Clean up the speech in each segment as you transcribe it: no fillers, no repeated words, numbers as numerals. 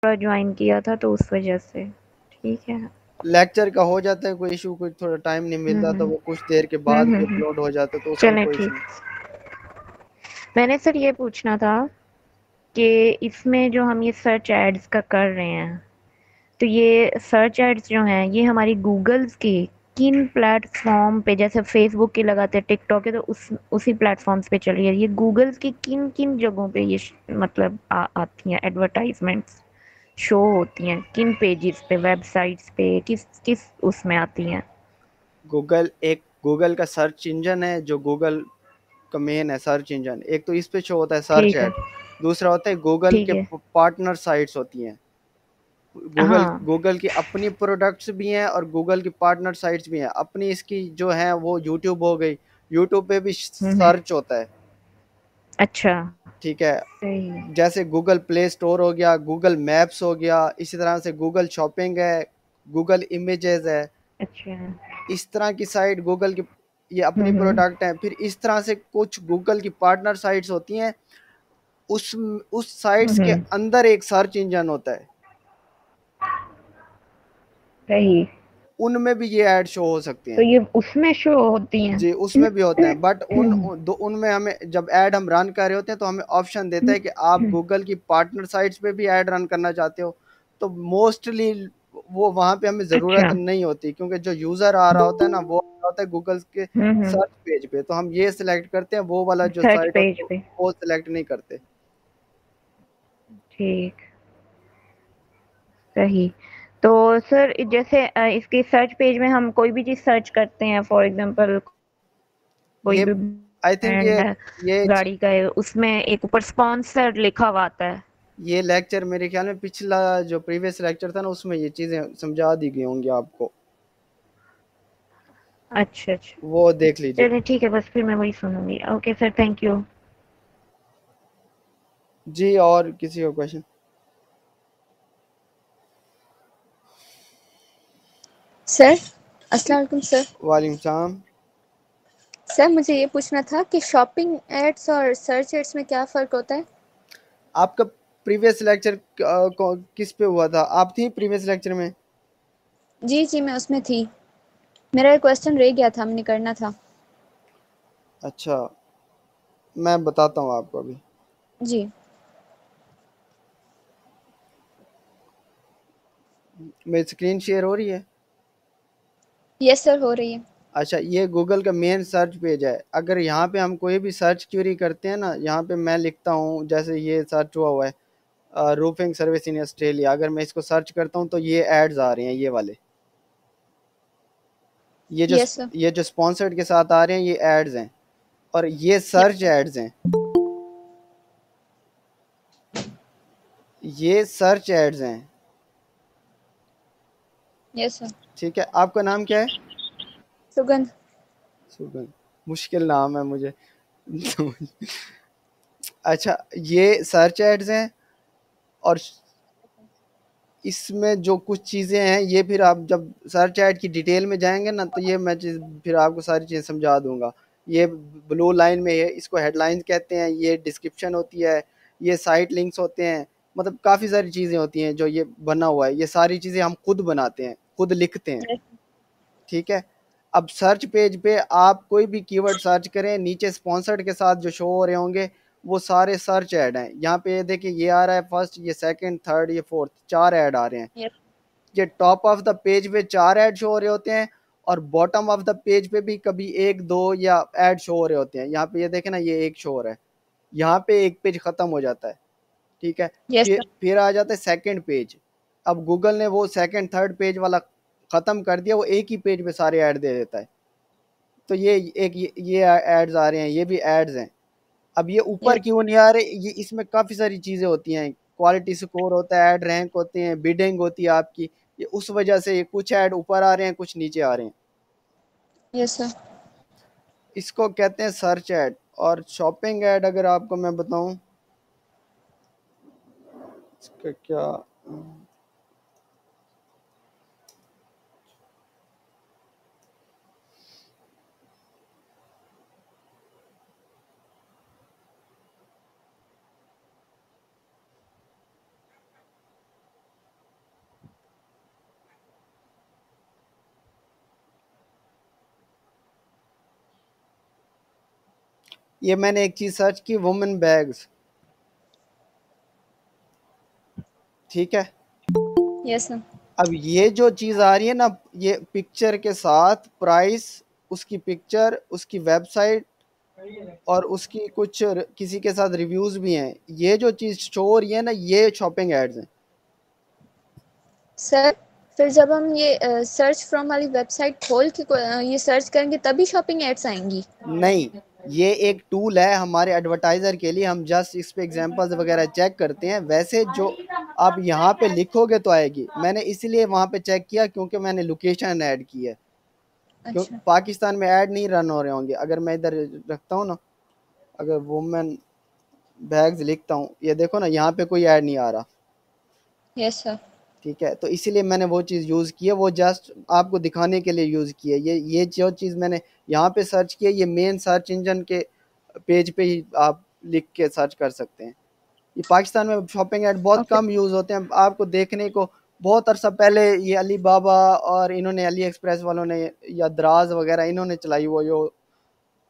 Join किया था तो उस वजह से। ठीक है। लेक्चर का हो जाता है कोई इशू, कुछ थोड़ा टाइम नहीं मिलता तो वो कुछ देर के बाद भी अपलोड हो जाता है, तो उसमें चलें कोई ठीक। इशू नहीं। मैंने सर ये पूछना था कि इसमें जो हम ये सर्च एड्स का कर रहे हैं, तो ये सर्च एड्स जो हैं ये हमारी गूगल्स की किन प्लेटफॉर्म पे, जैसे फेसबुक की लगाते हैं, टिकटॉक है तो उसी प्लेटफॉर्म्स पे चल रही है, ये गूगल्स की किन किन जगहों पे ये मतलब आती हैं एडवर्टाइजमेंट्स, शो होती हैं किन पेजेस पे, वेबसाइट्स पे, किस किस उसमें आती हैं? गूगल का सर्च इंजन है, जो गूगल का मेन है सर्च इंजन, एक तो इस पे शो होता है सर्च ठीक है। ऐड। दूसरा होता है गूगल ठीक के है। पार्टनर साइट्स होती हैं। गूगल हाँ। गूगल की अपनी प्रोडक्ट्स भी हैं और गूगल की पार्टनर साइट्स भी हैं। अपनी इसकी जो है वो यूट्यूब हो गई, यूट्यूब पे भी हम्म। सर्च होता है। अच्छा। ठीक है। सही। जैसे गूगल प्ले स्टोर हो गया, गूगल मैप्स हो गया, इसी तरह से गूगल शॉपिंग है, गूगल इमेजेस है। अच्छा। इस तरह की साइट गूगल की ये अपनी हम्म। प्रोडक्ट हैं। फिर इस तरह से कुछ गूगल की पार्टनर साइट्स होती हैं, उस उस साइट्स के हम्म। अंदर एक सर्च इंजन होता है, सही। उनमें भी ये ऐड शो हो सकते तो हैं। ये उसमें शो होती हैं? जी उसमें भी होते हैं, बट उनमें हमें जब ऐड हम रन कर रहे होते हैं तो हमें ऑप्शन देता है कि आप गूगल की पार्टनर साइट्स पे भी ऐड रन करना चाहते हो। तो मोस्टली वो वहां पे हमें जरूरत अच्छा। नहीं होती, क्योंकि जो यूजर आ रहा होता है ना वो आ रहा होता है गूगल के हम्म। सर्च पेज पे, तो हम ये सिलेक्ट करते हैं, वो वाला जो सर्च साइट होता पेज है पे। वो सिलेक्ट नहीं करते। ठीक। सही। तो सर जैसे इसके सर्च पेज में हम कोई भी चीज सर्च करते हैं, फॉर एग्जांपल कोई ये भी आई थिंक ब्रांड है, ये गाड़ी का है, उसमें एक ऊपर स्पॉन्सर लिखा हुआ आता है। ये लेक्चर मेरे ख्याल में पिछला जो प्रीवियस लेक्चर था ना उसमें ये चीजें समझा दी गई होंगी आपको, अच्छा अच्छा। वो देख लीजिए। चलिए ठीक है, बस फिर मैं वही सुनूंगी। Okay sir, thank you. जी और किसी का क्वेश्चन? सर अस्सलाम वालेकुम सर। वालेकुम सलाम। सर मुझे ये पूछना था कि शॉपिंग एड्स और सर्च एड्स में क्या फ़र्क होता है? आपका प्रीवियस लेक्चर किस पे हुआ था? आप थी प्रीवियस लेक्चर में? जी जी मैं उसमें थी। मेरा एक क्वेश्चन रह गया था, हमने करना था। अच्छा, मैं बताता हूँ आपको अभी। जी। मेरी स्क्रीन शेयर हो रही है? यस सर, हो रही है। अच्छा, ये गूगल का मेन सर्च पेज है। अगर यहाँ पे हम कोई भी सर्च क्वेरी करते हैं ना, यहाँ पे मैं लिखता हूँ, जैसे ये सर्च हुआ है रूफिंग सर्विस इन ऑस्ट्रेलिया, अगर मैं इसको सर्च करता हूँ तो ये एड्स आ रहे हैं, ये वाले, ये जो यस सर। ये जो स्पॉन्सर्ड के साथ आ रहे हैं ये एड्स हैं, और ये यस सर्च सर। एड्स हैं, ये सर्च एड्स हैं। Yes sir. ठीक है, आपका नाम क्या है? सुगंध। सुगंध, मुश्किल नाम है मुझे। अच्छा, ये सर्च एड्स हैं, और इसमें जो कुछ चीज़ें हैं ये फिर आप जब सर्च ऐड की डिटेल में जाएंगे ना तो ये मैं चीज़ फिर आपको सारी चीज़ें समझा दूंगा। ये ब्लू लाइन में है, इसको हेडलाइंस कहते हैं, ये डिस्क्रिप्शन होती है, ये साइट लिंक्स होते हैं, मतलब काफ़ी सारी चीज़ें होती हैं जो ये बना हुआ है। ये सारी चीज़ें हम खुद बनाते हैं, खुद लिखते हैं। यस। ठीक है। अब सर्च पेज पे आप कोई भी कीवर्ड सर्च करें, नीचे स्पॉन्सर्ड के साथ जो शो हो रहे होंगे वो सारे सर्च ऐड हैं। यहाँ पे ये देखिए, ये आ रहा है फर्स्ट, ये सेकंड, थर्ड, ये फोर्थ, 4 ऐड आ रहे हैं। यस। ये टॉप ऑफ द पेज पे 4 ऐड शो हो रहे होते हैं, और बॉटम ऑफ द पेज पे भी कभी एक दो या ऐड शो हो रहे होते हैं। यहाँ पे ये देखें ना, ये एक शो हो रहा है, यहाँ पे एक पेज खत्म हो जाता है। ठीक है। यस फिर सर। फिर आ जाता है सेकंड पेज। अब गूगल ने वो सेकंड थर्ड पेज वाला खत्म कर दिया, वो एक ही पेज पे सारे ऐड दे देता है। तो ये एक ये एड्स आ रहे हैं, ये भी एड्स हैं। अब ये ऊपर यस। क्यों नहीं आ रहे? ये इसमें काफ़ी सारी चीज़ें होती हैं, क्वालिटी स्कोर होता है, ऐड रैंक होते हैं, बिडिंग होती है आपकी। ये उस वजह से ये कुछ ऐड ऊपर आ रहे हैं, कुछ नीचे आ रहे हैं। Yes sir. इसको कहते हैं सर्च ऐड। और शॉपिंग ऐड अगर आपको मैं बताऊं, इसका क्या, ये मैंने एक चीज सर्च की, वुमेन बैग्स, ठीक है। Yes sir. अब ये जो चीज आ रही है ना, ये पिक्चर के साथ प्राइस, उसकी पिक्चर, उसकी वेबसाइट और उसकी कुछ किसी के साथ रिव्यूज भी हैं, ये जो चीज शो हो रही है ना, ये शॉपिंग एड्स हैं। सर फिर जब हम ये सर्च फ्रॉम वाली वेबसाइट खोल के ये सर्च करेंगे तभी शॉपिंग एड्स आएंगी? नहीं, ये एक टूल है हमारे एडवर्टाइजर के लिए, हम जस्ट इस पे एग्जांपल्स वगैरह चेक करते हैं। वैसे जो आप यहाँ पे लिखोगे तो आएगी, मैंने इसलिए वहाँ पे चेक किया क्योंकि मैंने लोकेशन ऐड की है, क्यों अच्छा। पाकिस्तान में ऐड नहीं रन हो रहे होंगे। अगर मैं इधर रखता हूँ ना, अगर वुमेन बैग्स लिखता हूँ, ये देखो ना, यहाँ पे कोई ऐड नहीं आ रहा, यस सर। ठीक है। तो इसीलिए मैंने वो चीज़ यूज़ की है, वो जस्ट आपको दिखाने के लिए यूज़ की है। ये जो चीज़ मैंने यहाँ पे सर्च की है, ये मेन सर्च इंजन के पेज पे ही आप लिख के सर्च कर सकते हैं। ये पाकिस्तान में शॉपिंग ऐड बहुत ओके। कम यूज़ होते हैं, आपको देखने को बहुत अरसा पहले ये अली बाबा और इन्होंने अली एक्सप्रेस वालों ने या दराज वगैरह इन्होंने चलाई हुई हो,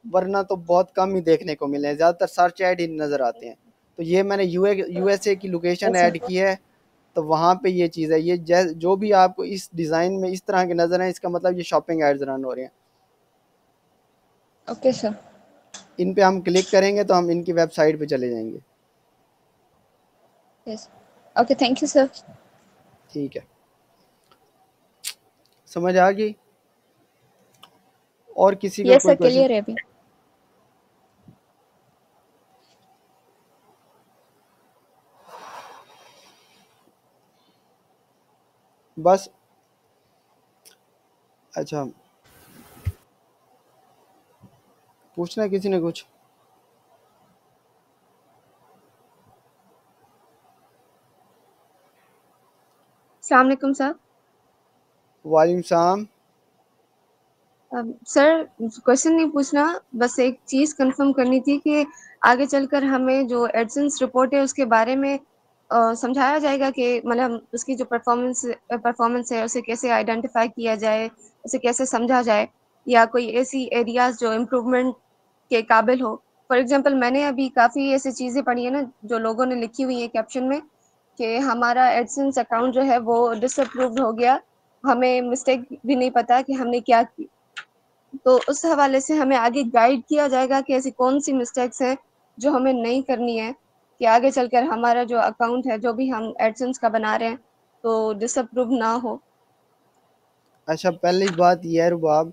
वरना तो बहुत कम ही देखने को मिले हैं, ज़्यादातर सर्च ऐड ही नज़र आते हैं। तो ये मैंने यूएसए की लोकेशन अच्छा। ऐड की है, तो वहाँ पे ये चीज़ है। ये जो भी आपको इस डिज़ाइन में इस तरह के नज़र हैं, इसका मतलब ये शॉपिंग एड्स रन हो रहे हैं। Okay sir. इन पे हम क्लिक करेंगे तो हम इनकी वेबसाइट पे चले जाएंगे। Yes. Okay, thank you sir. ठीक है, समझ आ गई? और किसी का यस कोई सर, क्वेश्चन? क्लियर है अभी। बस, अच्छा, पूछना है किसी ने कुछ? अस्सलाम वालेकुम सर। वालेकुम सलाम। सर क्वेश्चन नहीं पूछना, बस एक चीज़ कंफर्म करनी थी कि आगे चलकर हमें जो एडसेंस रिपोर्ट है उसके बारे में समझाया जाएगा कि मतलब उसकी जो परफॉर्मेंस है उसे कैसे आइडेंटिफाई किया जाए, उसे कैसे समझा जाए, या कोई ऐसी एरियाज जो इम्प्रूवमेंट के काबिल हो। फॉर एग्जांपल मैंने अभी काफ़ी ऐसी चीज़ें पढ़ी है ना जो लोगों ने लिखी हुई है कैप्शन में कि हमारा एडसेंस अकाउंट जो है वो डिसअप्रूव्ड हो गया, हमें मिस्टेक भी नहीं पता कि हमने क्या की। तो उस हवाले से हमें आगे गाइड किया जाएगा कि ऐसी कौन सी मिस्टेक्स हैं जो हमें नहीं करनी है, कि आगे चलकर हमारा जो अकाउंट है जो भी हम एडसेंस का बना रहे हैं तो डिसअप्रूव ना हो। अच्छा, पहली बात ये है रुबाब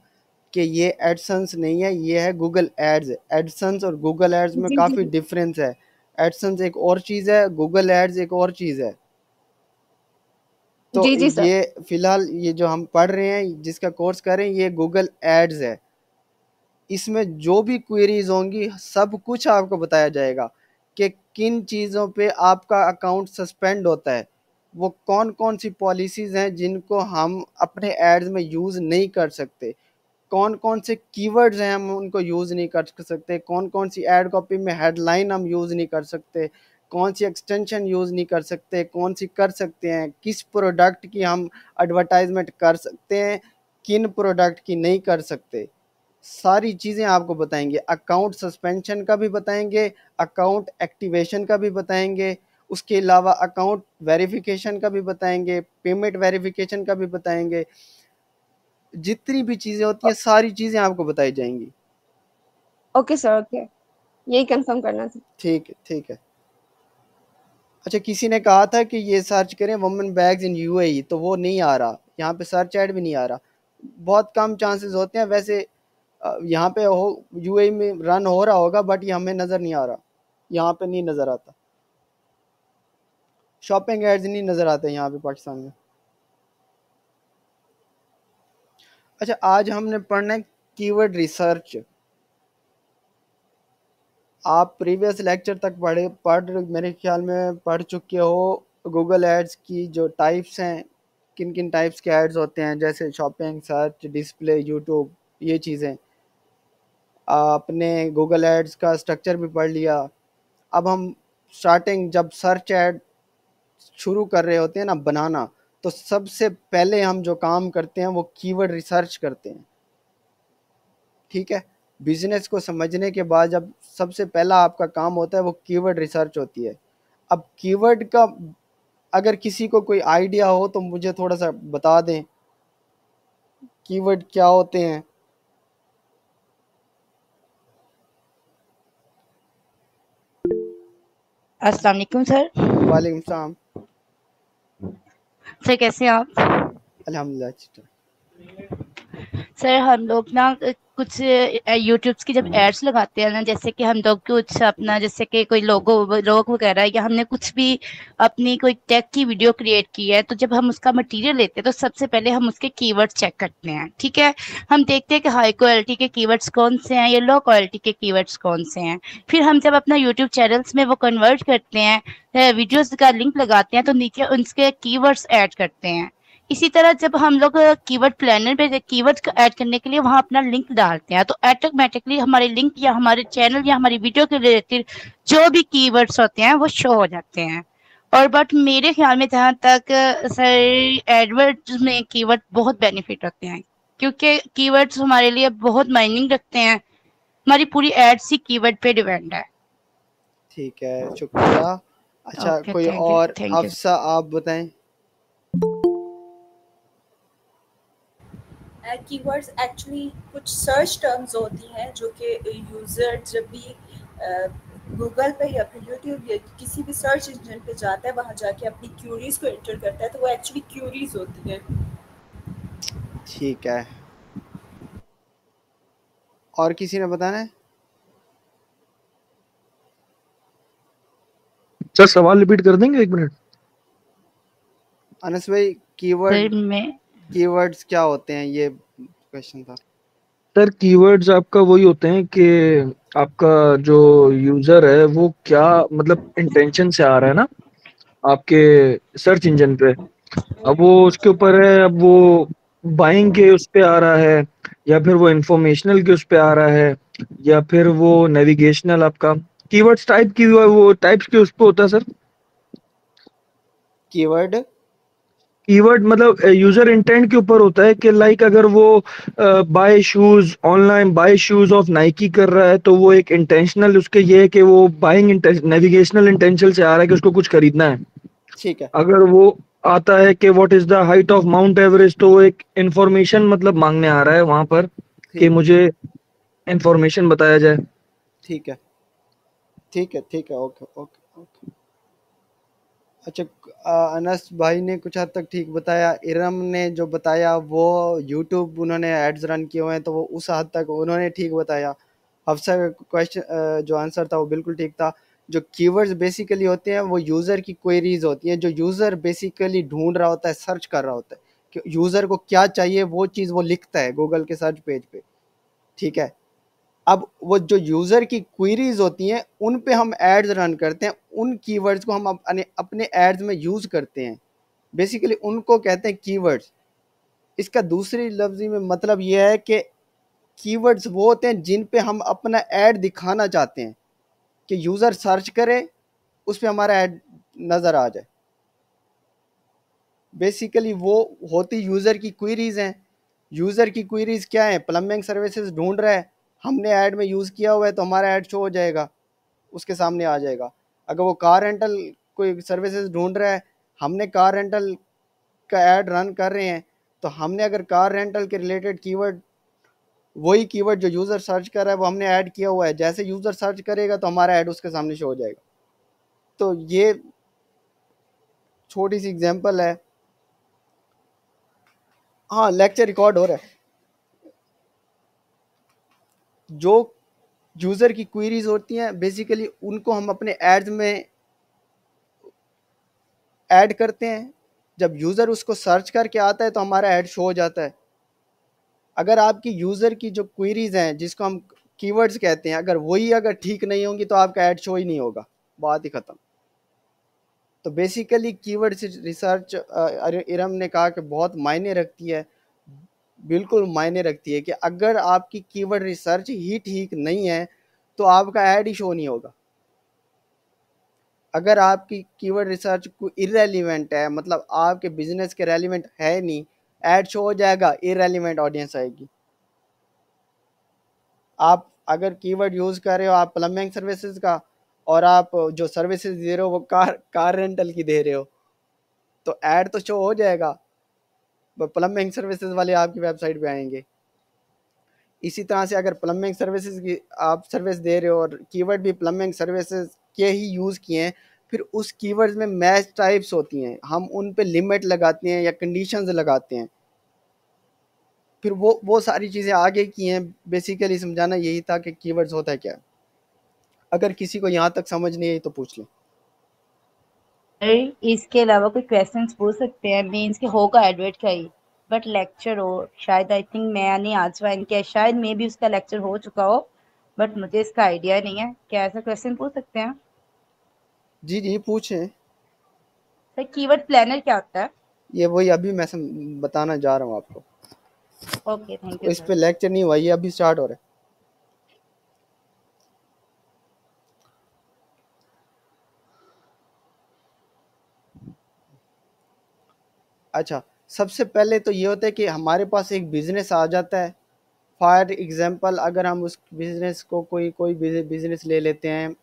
कि ये एडसन्स नहीं है, ये है गूगल एड्स। एडसन्स और गूगल एड्स में जी जी काफ़ी डिफरेंस है। एडसन्स एक और चीज़ है, गूगल एड्स एक और चीज़ है। तो जी जी सर। ये फिलहाल ये जो हम पढ़ रहे हैं, जिसका कोर्स कर रहे हैं, ये गूगल एड्स है। इसमें जो भी क्वेरीज होंगी सब कुछ आपको बताया जाएगा कि किन चीज़ों पे आपका अकाउंट सस्पेंड होता है, वो कौन कौन सी पॉलिसीज़ हैं जिनको हम अपने एड्स में यूज़ नहीं कर सकते, कौन कौन से कीवर्ड्स हैं हम उनको यूज़ नहीं कर सकते, कौन कौन सी एड कॉपी में हेडलाइन हम यूज़ नहीं कर सकते, कौन सी एक्सटेंशन यूज़ नहीं कर सकते, कौन सी कर सकते हैं, किस प्रोडक्ट की हम एडवर्टाइजमेंट कर सकते हैं, किन प्रोडक्ट की नहीं कर सकते, सारी चीज़ें आपको बताएंगे। अकाउंट सस्पेंशन का भी बताएंगे, अकाउंट एक्टिवेशन का भी बताएंगे, उसके अलावा अकाउंट वेरिफिकेशन का भी बताएंगे, पेमेंट वेरिफिकेशन का भी बताएंगे। जितनी भी चीज़ें होती हैं सारी चीज़ें आपको बताई जाएंगी। ओके सर, ओके, यही कंफर्म करना था। ठीक है, ठीक है। अच्छा, किसी ने कहा था कि ये सर्च करें वुमेन बैग्स इन यूएई, तो वो नहीं आ रहा, यहाँ पे सर्च ऐड भी नहीं आ रहा। बहुत कम चांसेस होते हैं वैसे। यहाँ पे हो यूएई में रन हो रहा होगा, बट ये हमें नज़र नहीं आ रहा, यहाँ पे नहीं नज़र आता। शॉपिंग एड्स नहीं नज़र आते यहाँ पे पाकिस्तान में। अच्छा, आज हमने पढ़ना है कीवर्ड रिसर्च। आप प्रीवियस लेक्चर तक मेरे ख्याल में पढ़ चुके हो गूगल एड्स की जो टाइप्स हैं, किन किन टाइप्स के एड्स होते हैं, जैसे शॉपिंग, सर्च, डिस्प्ले, यूट्यूब, ये चीज़ें। आपने गूगल एड्स का स्ट्रक्चर भी पढ़ लिया। अब हम स्टार्टिंग जब सर्च ऐड शुरू कर रहे होते हैं ना बनाना, तो सबसे पहले हम जो काम करते हैं वो कीवर्ड रिसर्च करते हैं, ठीक है। बिजनेस को समझने के बाद जब सबसे पहला आपका काम होता है वो कीवर्ड रिसर्च होती है। अब कीवर्ड का अगर किसी को कोई आइडिया हो तो मुझे थोड़ा सा बता दें, कीवर्ड क्या होते हैं? अस्सलाम वालेकुम सर। वालेकुम सलाम। सर कैसे हैं आप? अल्हम्दुलिल्लाह अच्छा। सर हम लोग ना कुछ यूट्यूब की जब एड्स लगाते हैं ना, जैसे कि हम लोग कुछ अपना जैसे कि कोई लोगो वगैरह या हमने कुछ भी अपनी कोई टेक की वीडियो क्रिएट की है, तो जब हम उसका मटेरियल लेते हैं तो सबसे पहले हम उसके कीवर्ड चेक करते हैं। ठीक है, हम देखते हैं कि हाई क्वालिटी के कीवर्ड्स कौन से हैं या लो क्वालिटी के कीवर्ड्स कौन से हैं। फिर हम जब अपना यूट्यूब चैनल्स में वो कन्वर्ट करते हैं, वीडियोज का लिंक लगाते हैं, तो नीचे उनके कीवर्ड्स ऐड करते हैं। इसी तरह जब हम लोग कीवर्ड प्लानर पे कीवर्ड को ऐड करने के लिए वहां अपना लिंक डालते हैं, तो ऑटोमेटिकली हमारे लिंक या हमारे चैनल या हमारी वीडियो के रिलेटेड जो भी कीवर्ड्स होते हैं वो शो हो जाते हैं। और बट मेरे ख्याल में जहाँ तक सर एडवर्ड्स में कीवर्ड बहुत बेनिफिट होते हैं, क्योंकि कीवर्ड्स हमारे लिए बहुत मायनिंग रखते हैं। हमारी पूरी एड्स ही कीवर्ड पे डिपेंड है। ठीक है, शुक्रिया। अच्छा, ओके, कोई थैंक यू और? Thank you. अफसा आप बताएं। कीवर्ड्स एक्चुअली कुछ सर्च टर्म्स होती हैं जो कि यूज़र जब भी गूगल पे या फिर यूट्यूब या किसी भी सर्च इंजन पे जाता है, वहाँ जाके अपनी क्यूरीज को एंटर करता है, तो वो एक्चुअली क्यूरीज होती हैं। ठीक है, और किसी ने बताना है? सर सवाल रिपीट कर देंगे, 1 मिनट। अनस भाई, सर मैं कीवर्ड्स क्या होते हैं, ये क्वेश्चन था। सर कीवर्ड्स आपका वही होते हैं कि आपका जो यूजर है वो क्या मतलब इंटेंशन से आ रहा है ना आपके सर्च इंजन पे। अब वो उसके ऊपर है, अब वो बाइंग के उस पे आ रहा है, या फिर वो इंफॉर्मेशनल के उस पे आ रहा है, या फिर वो नेविगेशनल। आपका कीवर्ड्स टाइप की वो टाइप्स के उस पे होता है सर। कीवर्ड कीवर्ड मतलब यूजर इंटेंट के ऊपर होता है कि लाइक अगर वो bye shoes online bye shoes of Nike कर रहा है, तो वो एक इंटेंशनल उसके ये है कि वो बाइंग नेविगेशनल इंटेंशन से आ रहा है कि उसको कुछ खरीदना है। ठीक है, अगर वो आता है कि what is the height of mount Everest, तो वो एक इंफॉर्मेशन मतलब मांगने आ रहा है वहां पर कि ठीक मुझे इंफॉर्मेशन बताया जाए। ठीक है, ठीक है, ठीक है, ओके ओके ओके। अच्छा, अनस भाई ने कुछ हद तक ठीक बताया। इरम ने जो बताया वो यूट्यूब उन्होंने एड्स रन किए हुए हैं, तो वो उस हद तक उन्होंने ठीक बताया। हफ्सा का क्वेश्चन जो आंसर था वो बिल्कुल ठीक था। जो कीवर्ड्स बेसिकली होते हैं वो यूज़र की क्वेरीज होती हैं, जो यूज़र बेसिकली ढूंढ रहा होता है, सर्च कर रहा होता है कि यूज़र को क्या चाहिए, वो चीज़ वो लिखता है गूगल के सर्च पेज पे। ठीक है, अब वो जो यूज़र की क्वेरीज होती हैं उन पे हम एड्स रन करते हैं, उन कीवर्ड्स को हम अपने अपने एड्स में यूज़ करते हैं। बेसिकली उनको कहते हैं कीवर्ड्स। इसका दूसरी लफ्ज़ी में मतलब ये है कि कीवर्ड्स वो होते हैं जिन पे हम अपना ऐड दिखाना चाहते हैं कि यूज़र सर्च करे, उस पे हमारा ऐड नज़र आ जाए। बेसिकली वो होती यूज़र की क्वेरीज हैं। यूज़र की क्वेरीज क्या है? प्लम्बिंग सर्विसेज ढूंढ रहा है, हमने ऐड में यूज़ किया हुआ है तो हमारा ऐड शो हो जाएगा, उसके सामने आ जाएगा। अगर वो कार रेंटल कोई सर्विसेज ढूंढ रहा है, हमने कार रेंटल का ऐड रन कर रहे हैं, तो हमने अगर कार रेंटल के रिलेटेड कीवर्ड, वही कीवर्ड जो यूज़र सर्च कर रहा है वो हमने ऐड किया हुआ है, जैसे यूज़र सर्च करेगा तो हमारा ऐड उसके सामने शो हो जाएगा। तो ये छोटी सी एग्जांपल है। हाँ, लेक्चर रिकॉर्ड हो रहा है। जो यूज़र की क्वेरीज होती हैं बेसिकली उनको हम अपने एड्स में ऐड करते हैं। जब यूज़र उसको सर्च करके आता है तो हमारा ऐड शो हो जाता है। अगर आपकी यूज़र की जो क्वेरीज हैं जिसको हम कीवर्ड्स कहते हैं, अगर वही अगर ठीक नहीं होंगी तो आपका ऐड शो ही नहीं होगा, बात ही ख़त्म। तो बेसिकली कीवर्ड रिसर्च इरम ने कहा कि बहुत मायने रखती है। बिल्कुल मायने रखती है कि अगर आपकी कीवर्ड रिसर्च ही ठीक नहीं है तो आपका ऐड ही शो नहीं होगा। अगर आपकी कीवर्ड रिसर्च को इररेलीवेंट है, मतलब आपके बिजनेस के रेलिवेंट है नहीं, ऐड शो हो जाएगा, इररेलीवेंट ऑडियंस आएगी। आप अगर कीवर्ड यूज़ कर रहे हो आप प्लम्बिंग सर्विसेज का, और आप जो सर्विसेज दे रहे हो वो कार रेंटल की दे रहे हो, तो ऐड तो शो हो जाएगा, प्लम्बिंग सर्विसेज वाले आपकी वेबसाइट पे आएंगे। इसी तरह से अगर प्लम्बिंग सर्विसेज की आप सर्विस दे रहे हो और कीवर्ड भी प्लम्बिंग सर्विसेज के ही यूज़ किए हैं, फिर उस कीवर्ड्स में मैच टाइप्स होती हैं, हम उन पे लिमिट लगाते हैं या कंडीशंस लगाते हैं, फिर वो सारी चीज़ें आगे की हैं। बेसिकली समझाना यही था कि कीवर्ड्स होता है क्या। अगर किसी को यहाँ तक समझ नहीं आई तो पूछ लें। सर इसके अलावा कोई क्वेश्चंस पूछ सकते हैं? मीन्स के होगा एडवर्ट का ही, बट लेक्चर हो शायद, आई थिंक मैंने आज ज्वाइन किया, शायद मे भी उसका लेक्चर हो चुका हो, बट मुझे इसका आइडिया नहीं है। क्या ऐसा क्वेश्चन पूछ सकते हैं? जी जी पूछें। सर कीवर्ड प्लानर क्या होता है? ये वही अभी मैं बताना जा रहा हूँ आपको। ओके थैंक यू इस सर। पे लेक्चर नहीं हुआ, ये अभी स्टार्ट हो रहा है। अच्छा, सबसे पहले तो ये होता है कि हमारे पास एक बिज़नेस आ जाता है। फॉर एग्जांपल अगर हम उस बिज़नेस को कोई बिज़नेस ले लेते हैं,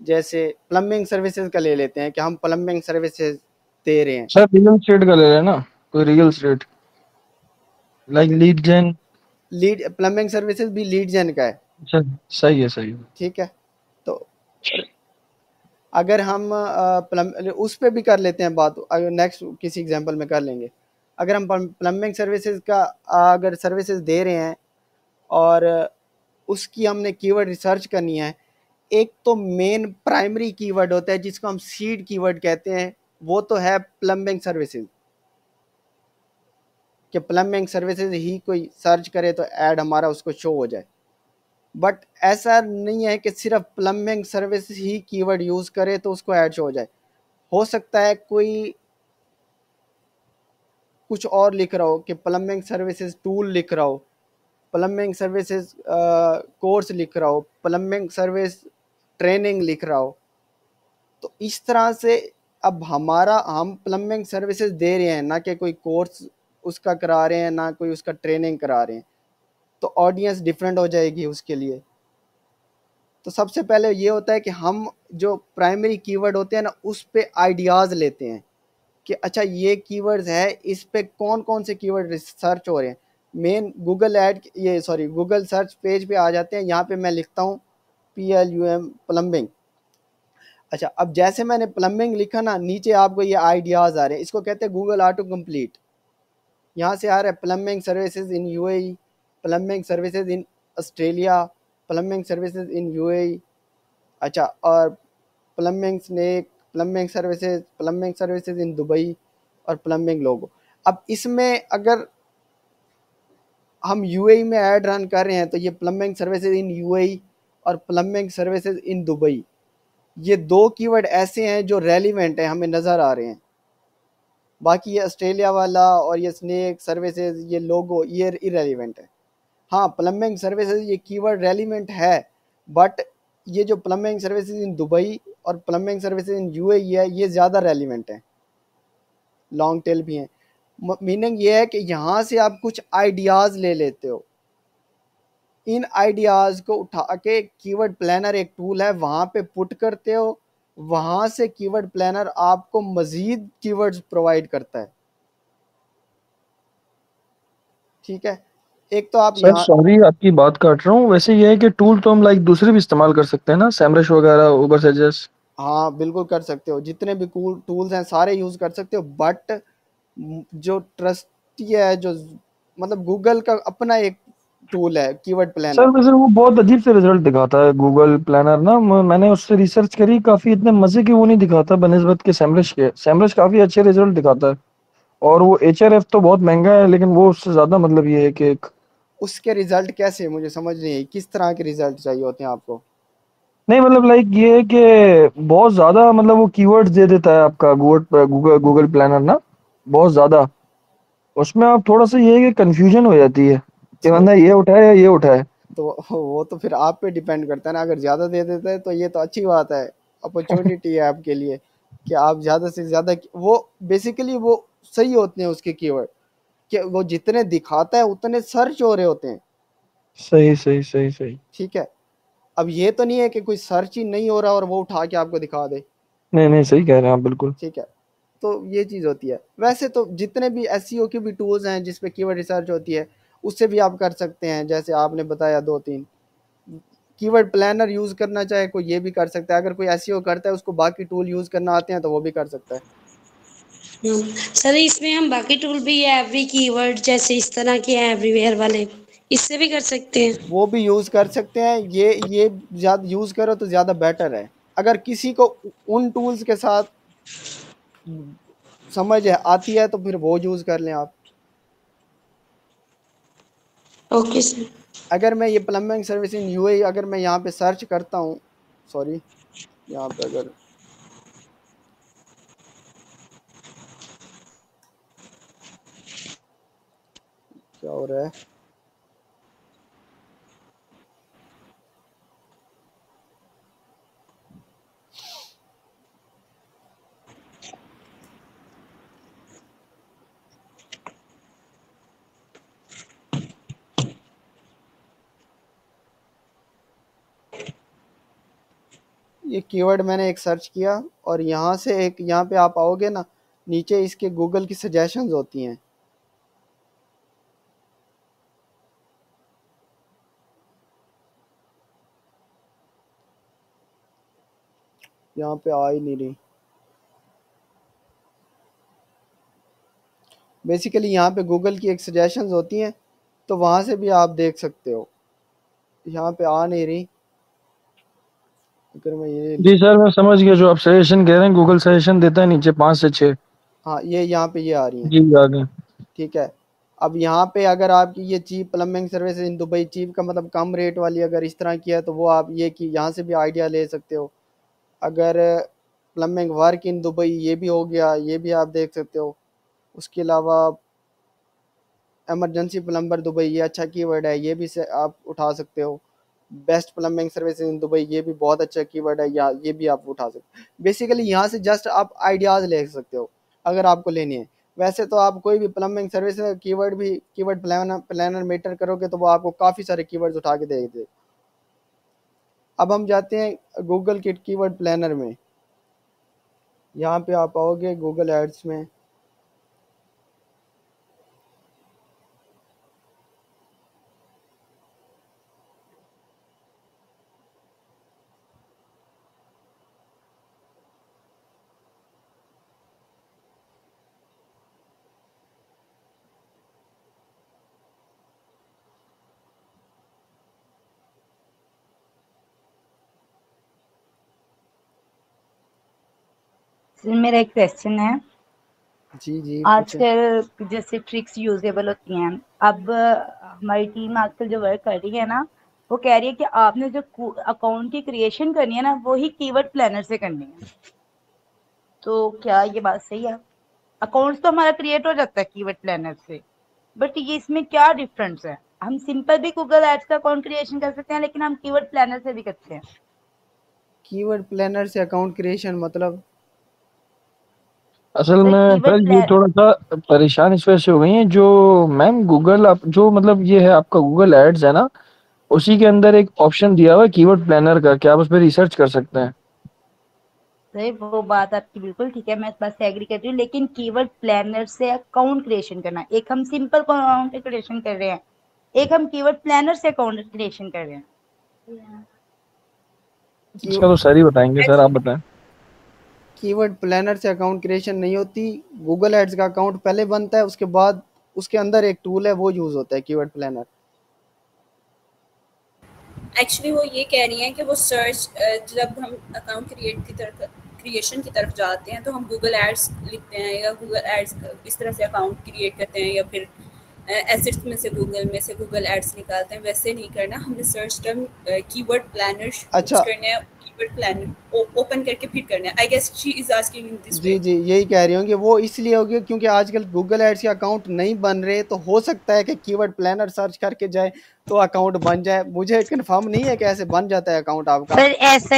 जैसे प्लम्बिंग सर्विसेज का ले लेते हैं कि हम प्लम्बिंग सर्विसेज दे रहे हैं। सर रियल स्टेट का ले रहे हैं ना, कोई रियल स्टेट लाइक लीड जेन। लीड प्लम्बिंग सर्विसेज भी लीड जेन का है। अच्छा सही है सही है। ठीक है, तो अगर हम उस पे भी कर लेते हैं बात, अगर नेक्स्ट किसी एग्जांपल में कर लेंगे। अगर हम प्लम्बिंग सर्विसेज का अगर सर्विसेज दे रहे हैं और उसकी हमने कीवर्ड रिसर्च करनी है, एक तो मेन प्राइमरी कीवर्ड होता है जिसको हम सीड कीवर्ड कहते हैं, वो तो है प्लम्बिंग सर्विसेज, कि प्लम्बिंग सर्विसेज ही कोई सर्च करे तो ऐड हमारा उसको शो हो जाए। बट ऐसा नहीं है कि सिर्फ प्लम्बिंग सर्विस ही कीवर्ड यूज़ करे तो उसको ऐड शो हो जाए। हो सकता है कोई कुछ और लिख रहा हो कि प्लम्बिंग सर्विसेज टूल लिख रहा हो, प्लम्बिंग सर्विसेज कोर्स लिख रहा हो, प्लम्बिंग सर्विस ट्रेनिंग लिख रहा हो, तो इस तरह से अब हम प्लम्बिंग सर्विसेज दे रहे हैं, ना कि कोई कोर्स उसका करा रहे हैं, ना कोई उसका ट्रेनिंग करा रहे हैं, तो ऑडियंस डिफरेंट हो जाएगी उसके लिए। तो सबसे पहले ये होता है कि हम जो प्राइमरी कीवर्ड होते हैं ना, उस पे आइडियाज़ लेते हैं कि अच्छा ये कीवर्ड्स है, इस पे कौन कौन से कीवर्ड रिसर्च हो रहे हैं। मेन गूगल सर्च पेज पे आ जाते हैं, यहाँ पे मैं लिखता हूँ PLUM प्लम्बिंग। अच्छा, अब जैसे मैंने प्लम्बिंग लिखा ना, नीचे आपको ये आइडियाज़ आ रहे हैं, इसको कहते हैं गूगल ऑटो कंप्लीट। यहाँ से आ रहा है plumbing services in UAE, plumbing services in Australia, plumbing services in UAE। अच्छा, और प्लम्बिंग सर्विसेज इन दुबई, और प्लम्बिंग लोगो। अब इसमें अगर हम UAE में ऐड रन कर रहे हैं तो ये प्लम्बिंग सर्विसेज इन UAE और प्लम्बिंग सर्विसेज इन दुबई, ये दो कीवर्ड ऐसे हैं जो रेलिवेंट हैं, हमें नज़र आ रहे हैं। बाकी ये ऑस्ट्रेलिया वाला और ये स्नेक सर्विसेज, ये लोगो, ये इरेलीवेंट है। हाँ, प्लम्बिंग सर्विसेज ये कीवर्ड रेलिवेंट है, बट ये जो प्लम्बिंग सर्विसेज इन दुबई और प्लम्बिंग सर्विसेज इन UAE है, ये ज़्यादा रेलिवेंट है, लॉन्ग टेल भी हैं। मीनिंग ये है कि यहाँ से आप कुछ आइडियाज़ ले लेते हो, इन आइडियाज़ को उठा के कीवर्ड प्लानर एक टूल है वहाँ पे पुट करते हो, वहाँ से कीवर्ड प्लानर आपको मज़ीद कीवर्ड्स प्रोवाइड करता है। ठीक है, एक तो आप सर यहाँ सॉरी आपकी बात काट रहा हूँ, वैसे ये है कि टूल तो हम लाइक दूसरे भी इस्तेमाल कर सकते हैं ना, सैमरश वगैरह, उबर सजेस्ट। हाँ बिल्कुल कर सकते हो, जितने भी कूल टूल्स हैं सारे यूज़ कर सकते हो, बट जो ट्रस्टी है, जो मतलब गूगल का अपना एक टूल है कीवर्ड सर प्लानर। वैसे वो बहुत अजीब से रिजल्ट दिखाता है गूगल प्लानर ना, मैंने उससे रिसर्च करी, काफी इतने मजे की वो नहीं दिखाता बनस्बत के सैमरश के। सैमरश काफी अच्छे रिजल्ट दिखाता है, और वो HRF तो बहुत महंगा है, लेकिन वो उससे ज्यादा मतलब ये है कि उसके रिजल्ट कैसे, मुझे समझ नहीं आई, किस तरह के रिजल्ट चाहिए होते हैं आपको? नहीं मतलब लाइक ये है कि बहुत ज्यादा मतलब वो कीवर्ड्स दे देता है आपका गूगल प्लानर ना, बहुत ज्यादा। उसमें आप थोड़ा सा ये है कि कंफ्यूजन हो जाती है कि तो बंदा ये उठाए या ये उठाए। तो वो तो फिर आप पे डिपेंड करता है ना, अगर ज़्यादा दे देते हैं तो ये तो अच्छी बात है, अपॉर्चुनिटी है आपके लिए कि आप ज़्यादा से ज़्यादा, वो बेसिकली वो सही होते हैं उसके कीवर्ड, कि वो जितने दिखाता है उतने सर्च हो रहे होते हैं। सही सही सही सही। ठीक है, अब ये तो नहीं है कि कोई सर्च ही नहीं हो रहा और वो उठा के आपको दिखा दे। नहीं नहीं, सही कह रहे हैं आप बिल्कुल। ठीक है, तो ये चीज़ होती है। वैसे तो जितने भी एसईओ की भी टूल्स हैं जिस पे कीवर्ड रिसर्च होती है, उससे भी आप कर सकते हैं, जैसे आपने बताया 2-3 कीवर्ड प्लानर यूज़ करना चाहे कोई, ये भी कर सकता है। अगर कोई एसईओ करता है, उसको बाकी टूल यूज़ करना आते हैं, तो वो भी कर सकता है। सर इसमें हम बाकी टूल भी एवरी कीवर्ड जैसे इस तरह के हैं एवरीवेयर वाले, इससे भी कर सकते हैं। वो भी यूज़ कर सकते हैं। ये ज़्यादा यूज़ करो तो ज़्यादा बेटर है। अगर किसी को उन टूल्स के साथ समझ आती है तो फिर वो यूज़ कर लें आप। Okay sir. अगर मैं ये प्लम्बिंग सर्विस इन यूएई अगर मैं यहाँ पे सर्च करता हूँ, सॉरी, यहाँ पे अगर क्या हो रहा है, ये कीवर्ड मैंने एक सर्च किया और यहाँ से एक, यहाँ पे आप आओगे ना, नीचे इसके गूगल की सजेशंस होती हैं। यहाँ पे आ ही नहीं रही। बेसिकली यहाँ पे गूगल की एक सजेशंस होती हैं, तो वहाँ से भी आप देख सकते हो। यहाँ पे आ नहीं रही। अगर मैं ये, जी सर मैं समझ गया, जो आप सजेशन कह रहे हैं गूगल सजेशन देता है नीचे 5 से 6। हाँ, ये यहाँ पे ये आ रही हैं। जी आ गए। ठीक है, अब यहाँ पे अगर आपकी ये cheap plumbing service in Dubai, cheap का मतलब कम रेट वाली, अगर इस तरह की है तो वो आप ये की यहाँ से भी आइडिया ले सकते हो। अगर प्लम्बिंग वर्क इन दुबई ये भी हो गया, ये भी आप देख सकते हो। उसके अलावा इमरजेंसी प्लम्बर दुबई, ये अच्छा कीवर्ड है, ये भी से आप उठा सकते हो। Best plumbing service in Dubai, ये भी बहुत अच्छा कीवर्ड है, या ये भी आप उठा सकते हो। बेसिकली यहाँ से जस्ट आप आइडियाज़ ले सकते हो अगर आपको लेनी है। वैसे तो आप कोई भी प्लम्बिंग सर्विस कीवर्ड भी, कीवर्ड प्लानर मेटर करोगे तो वो आपको काफ़ी सारे कीवर्ड्स उठा के दे दे। अब हम जाते हैं गूगल के कीवर्ड प्लानर में। यहाँ पे आप आओगे गूगल एड्स में, सर मेरा एक क्वेश्चन है। जी जी पूछें। आजकल जैसे ट्रिक्स यूजेबल होती हैं, अब हमारी टीम आजकल जो वर्क कर रही है ना, वो कह रही है कि आपने जो अकाउंट की क्रिएशन करनी है ना, वो ही कीवर्ड प्लानर से करनी है। तो क्या ये बात सही है? अकाउंट्स तो हमारा क्रिएट हो जाता है कीवर्ड प्लानर से, बट ये इसमें क्या डिफरेंस है? हम सिंपल भी गूगल एड्स का अकाउंट क्रिएशन कर सकते हैं, लेकिन हम कीवर्ड प्लानर से भी करते हैं। कीवर्ड प्लानर से अकाउंट क्रिएशन मतलब? असल सर में कीवर्ड सर ये थोड़ा सा परेशान इस वजह से हो गई है, जो मैम गूगल आप जो मतलब ये है आपका गूगल एड्स है ना, उसी के अंदर एक ऑप्शन दिया हुआ है कीवर्ड प्लानर का, क्या आप उस पर रिसर्च कर सकते हैं? सर वो बात आपकी बिल्कुल ठीक है, मैं इस बात से एग्री करती हूँ, लेकिन कीवर्ड प्लानर से अकाउंट क्रिएशन करना, एक हम सिंपल अकाउंट क्रिएशन कर रहे हैं, एक हम कीवर्ड प्लानर से अकाउंट क्रिएशन कर रहे हैं। इसका तो सर ही बताएंगे, सर आप बताएं। कीवर्ड प्लानर से अकाउंट क्रिएशन नहीं होती। गूगल एड्स का अकाउंट पहले बनता है, उसके बाद उसके अंदर एक टूल है वो यूज़ होता है कीवर्ड प्लानर। एक्चुअली वो ये कह रही हैं कि वो सर्च, जब हम अकाउंट क्रिएशन की तरफ जाते हैं तो हम गूगल एड्स लिखते हैं या गूगल एड्स इस तरह से अकाउंट क्रिएट करते हैं, या फिर एसेट्स में से गूगल एड्स निकालते हैं। वैसे नहीं करना, हमने सर्च टर्म कीवर्ड प्लानर अच्छा। करना है, कीवर्ड प्लानर ओपन करके फिर करना है। I guess she is asking in this जी जी यही कह रही हूँ कि वो इसलिए होगी क्योंकि आजकल गूगल एड्स के अकाउंट नहीं बन रहे, तो हो सकता है कि कीवर्ड प्लानर सर्च करके जाए तो अकाउंट बन जाए। मुझे कंफर्म नहीं है कि ऐसे बन जाता है अकाउंट आपका। सर ऐसे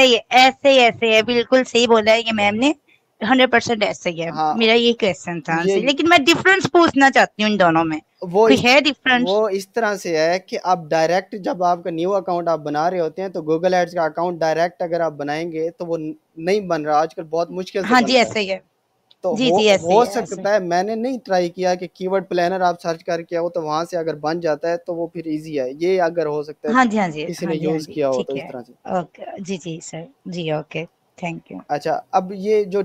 ही है, बिल्कुल सही बोला है ये मैम ने। 100% ऐसा ही है। हाँ मेरा ये क्वेश्चन था ये आपसे, लेकिन मैं डिफरेंस पूछना चाहती हूँ इन दोनों में, वो कोई इस है डिफरेंस? वो इस तरह से है कि आप डायरेक्ट जब आपका न्यू अकाउंट आप बना रहे होते हैं तो गूगल एड्स का अकाउंट डायरेक्ट अगर आप बनाएंगे तो वो नहीं बन रहा, आजकल बहुत मुश्किल से हाँ जी बनता है। ऐसा ही है। तो जी जी ऐसे ही हो है, ऐसे ही। सकता है, मैंने नहीं ट्राई किया कि कीवर्ड प्लानर आप सर्च करके आओ तो वहां से अगर बन जाता है तो वो फिर इजी है, ये अगर हो सकता है हाँ जी हाँ जी किसी हाँ ने जी हाँ यूज जी, किया हो तो ठीक इस है। तरह से। ओके जी जी सर जी, ओके, थैंक यू। अच्छा, अब ये जो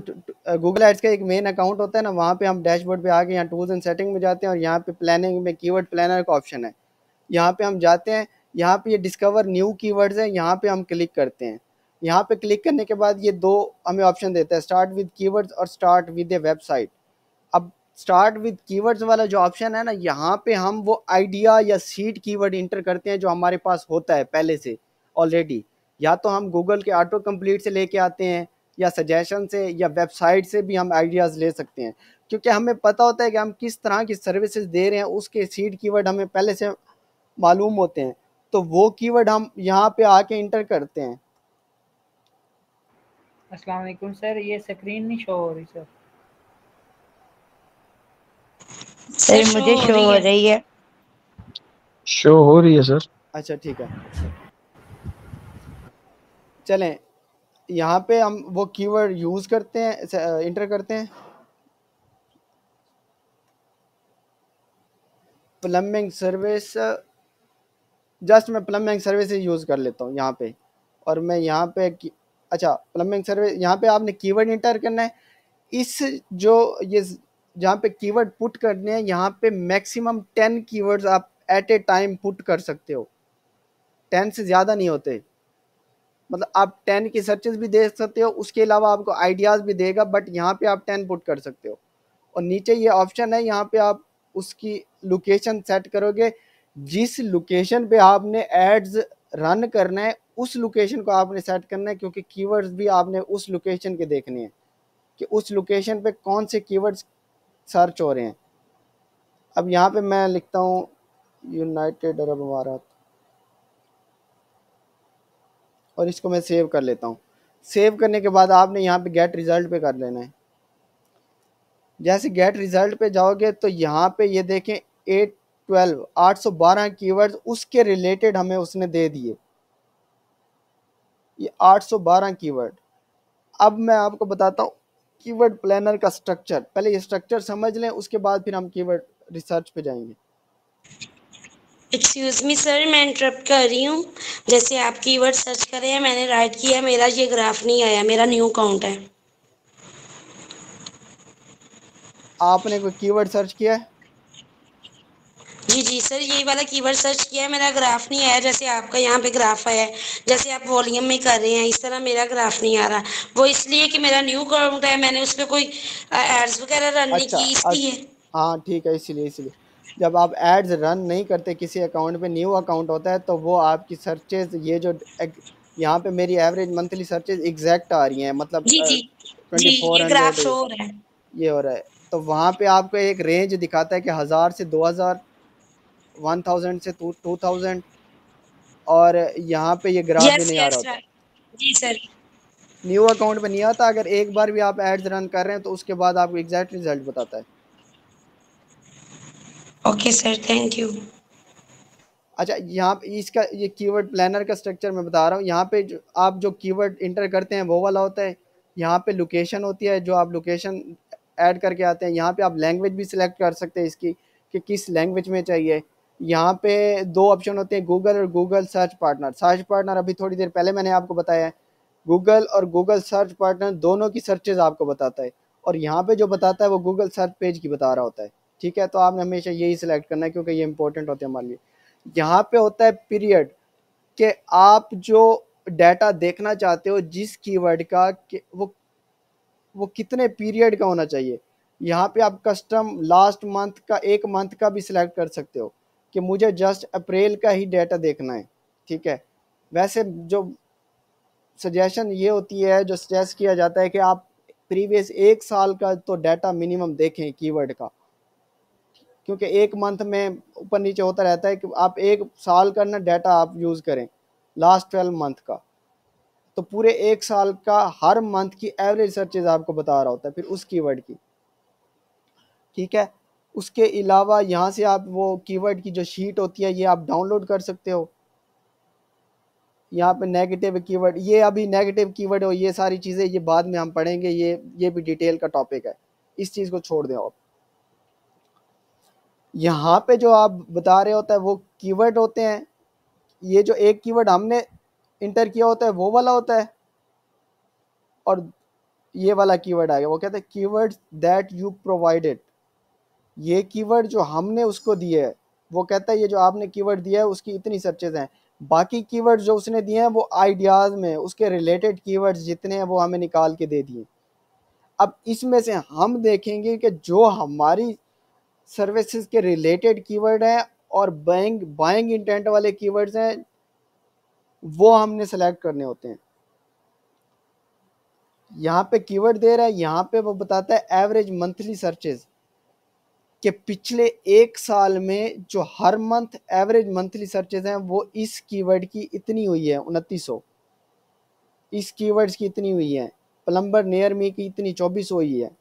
गूगल एड्स का एक मेन अकाउंट होता है ना, वहाँ पे हम डैशबोर्ड पे आके यहाँ टूल्स एंड सेटिंग में जाते हैं और यहाँ पे प्लानिंग में कीवर्ड प्लानर का ऑप्शन है, यहाँ पे हम जाते हैं। यहाँ पे ये डिस्कवर न्यू कीवर्ड्स है, यहाँ पे हम क्लिक करते हैं। यहाँ पे क्लिक करने के बाद ये दो हमें ऑप्शन देता है, स्टार्ट विद कीवर्ड्स और स्टार्ट विद ए वेबसाइट। अब स्टार्ट विद कीवर्ड्स वाला जो ऑप्शन है ना, यहाँ पे हम वो आइडिया या सीड कीवर्ड इंटर करते हैं जो हमारे पास होता है पहले से ऑलरेडी, या तो हम गूगल के ऑटो कंप्लीट से लेके आते हैं या सजेशन से या वेबसाइट से भी हम आइडियाज़ ले सकते हैं, क्योंकि हमें पता होता है कि हम किस तरह की सर्विसेज दे रहे हैं, उसके सीड कीवर्ड हमें पहले से मालूम होते हैं, तो वो कीवर्ड हम यहाँ पे आके इंटर करते हैं। अस्सलाम वालेकुम सर, ये स्क्रीन नहीं शो हो रही सर। सर मुझे शो हो रही है। शो हो रही है सर। अच्छा ठीक है, चलें यहाँ पे हम वो कीवर्ड यूज़ करते हैं, इंटर करते हैं। प्लम्बिंग सर्विस, जस्ट मैं प्लम्बिंग सर्विस यूज़ कर लेता हूँ यहाँ पे, और मैं यहाँ पे अच्छा प्लम्बिंग सर्विस, यहाँ पे आपने कीवर्ड इंटर करना है। इस जो ये जहाँ पे कीवर्ड पुट करने हैं, यहाँ पे मैक्सिमम 10 कीवर्ड्स आप एट ए टाइम पुट कर सकते हो, 10 से ज़्यादा नहीं होते। मतलब आप 10 की सर्चेस भी दे सकते हो, उसके अलावा आपको आइडियाज़ भी देगा, बट यहाँ पे आप 10 पुट कर सकते हो। और नीचे ये ऑप्शन है, यहाँ पे आप उसकी लोकेशन सेट करोगे, जिस लोकेशन पे आपने एड्स रन करना है उस लोकेशन को आपने सेट करना है, क्योंकि कीवर्ड्स भी आपने उस लोकेशन के देखने हैं कि उस लोकेशन पे कौन से कीवर्ड्स सर्च हो रहे हैं। अब यहाँ पे मैं लिखता हूँ यूनाइटेड अरब अमारात और इसको मैं सेव कर लेता हूँ। सेव करने के बाद आपने यहाँ पे गेट रिजल्ट पे कर लेना है। जैसे गेट रिजल्ट पे जाओगे तो यहाँ पे ये देखें 812 कीवर्ड्स उसके रिलेटेड हमें उसने दे दिए, ये 812 कीवर्ड। अब मैं आपको बताता हूँ कीवर्ड प्लानर का स्ट्रक्चर, पहले ये स्ट्रक्चर समझ लें, उसके बाद फिर हम कीवर्ड रिसर्च पे जाएंगे। एक्सक्यूज मी सर, मैं इंटरप्ट कर रही हूँ। जैसे आप कीवर्ड सर्च कर रहे हैं, मैंने राइट किया, मेरा ये ग्राफ नहीं आया, मेरा न्यू अकाउंट है। आपने कोई कीवर्ड सर्च किया है? जी जी सर, यही वाला कीवर्ड सर्च किया है, मेरा ग्राफ नहीं आया। जैसे आपका यहाँ पे ग्राफ आया है, जैसे आप वॉल्यूम में कर रहे हैं, इस तरह मेरा ग्राफ नहीं आ रहा। वो इसलिए कि मेरा न्यू अकाउंट है, मैंने उस पर कोई एड्स वगैरह रन नहीं अच्छा की, इसलिए। हाँ ठीक है, इसीलिए जब आप एड्स रन नहीं करते किसी अकाउंट पे, न्यू अकाउंट होता है, तो वो आपकी सर्चेज, ये जो यहाँ पे मेरी एवरेज मंथली सर्चेज एग्जैक्ट आ रही हैं, मतलब जी जी जी, ये ग्राफ 2400 शो हो रहा है। ये हो रहा है। तो वहाँ पे आपको एक रेंज दिखाता है कि 1000 से 2000, 1000 से 2000, और यहाँ पे ये ग्राफ भी यस नहीं आ रहा यस होता। सर, जी सर। न्यू अकाउंट पे नहीं आता, अगर एक बार भी आप एड्स रन कर रहे हैं तो उसके बाद आपको एग्जैक्ट रिजल्ट बताता है। Okay sir, thank you. अच्छा, यहाँ पे इसका ये कीवर्ड प्लानर का स्ट्रक्चर मैं बता रहा हूँ। यहाँ पे आप जो कीवर्ड इंटर करते हैं वो वाला होता है। यहाँ पे लोकेशन होती है, जो आप लोकेशन ऐड करके आते हैं। यहाँ पे आप लैंग्वेज भी सिलेक्ट कर सकते हैं इसकी कि किस लैंग्वेज में चाहिए। यहाँ पे दो ऑप्शन होते हैं, गूगल और Google search partner. Search partner अभी थोड़ी देर पहले मैंने आपको बताया है, गूगल और गूगल सर्च पार्टनर दोनों की सर्चेज आपको बताता है, और यहाँ पे जो बताता है वो गूगल सर्च पेज की बता रहा होता है। ठीक है, तो आपने हमेशा यही सिलेक्ट करना है क्योंकि ये इंपॉर्टेंट होते हैं हमारे लिए। यहाँ पे होता है पीरियड, कि आप जो डाटा देखना चाहते हो जिस कीवर्ड का, कि वो कितने पीरियड का होना चाहिए। यहाँ पे आप कस्टम लास्ट मंथ का, एक मंथ का भी सिलेक्ट कर सकते हो कि मुझे जस्ट अप्रैल का ही डाटा देखना है। ठीक है, वैसे जो सजेशन ये होती है, जो सजेस्ट किया जाता है कि आप प्रीवियस एक साल का तो डाटा मिनिमम देखें कीवर्ड का, क्योंकि एक मंथ में ऊपर नीचे होता रहता है कि आप एक साल का ना डाटा आप यूज़ करें, लास्ट 12 मंथ का। तो पूरे एक साल का हर मंथ की एवरेज सर्चेज आपको बता रहा होता है फिर उस कीवर्ड की, ठीक है। उसके अलावा यहाँ से आप वो कीवर्ड की जो शीट होती है ये आप डाउनलोड कर सकते हो। यहाँ पे नेगेटिव कीवर्ड, ये अभी नेगेटिव कीवर्ड हो, ये सारी चीज़ें ये बाद में हम पढ़ेंगे, ये भी डिटेल का टॉपिक है, इस चीज़ को छोड़ दें आप। यहाँ पे जो आप बता रहे होता है वो कीवर्ड होते हैं, ये जो एक कीवर्ड हमने इंटर किया होता है वो वाला होता है, और ये वाला कीवर्ड आ गया, वो कहते हैं कीवर्ड्स दैट यू प्रोवाइडेड। ये कीवर्ड जो हमने उसको दिए है, वो कहता है ये जो आपने कीवर्ड दिया है उसकी इतनी सर्चेज हैं। बाकी कीवर्ड जो उसने दिए हैं वो आइडियाज़ में उसके रिलेटेड कीवर्ड्स जितने हैं वो हमें निकाल के दे दिए। अब इसमें से हम देखेंगे कि जो हमारी सर्विसेज के रिलेटेड कीवर्ड हैं और बाइंग इंटेंट वाले कीवर्ड्स हैं वो हमने सेलेक्ट करने होते हैं। यहाँ पे कीवर्ड दे रहा है, यहाँ पे वो बताता है एवरेज मंथली सर्चेज कि पिछले एक साल में जो हर मंथ एवरेज मंथली सर्चेज हैं वो इस कीवर्ड की इतनी हुई है 2900, इस कीवर्ड्स की इतनी हुई है, प्लम्बर नियर मी की इतनी 2400 हुई है।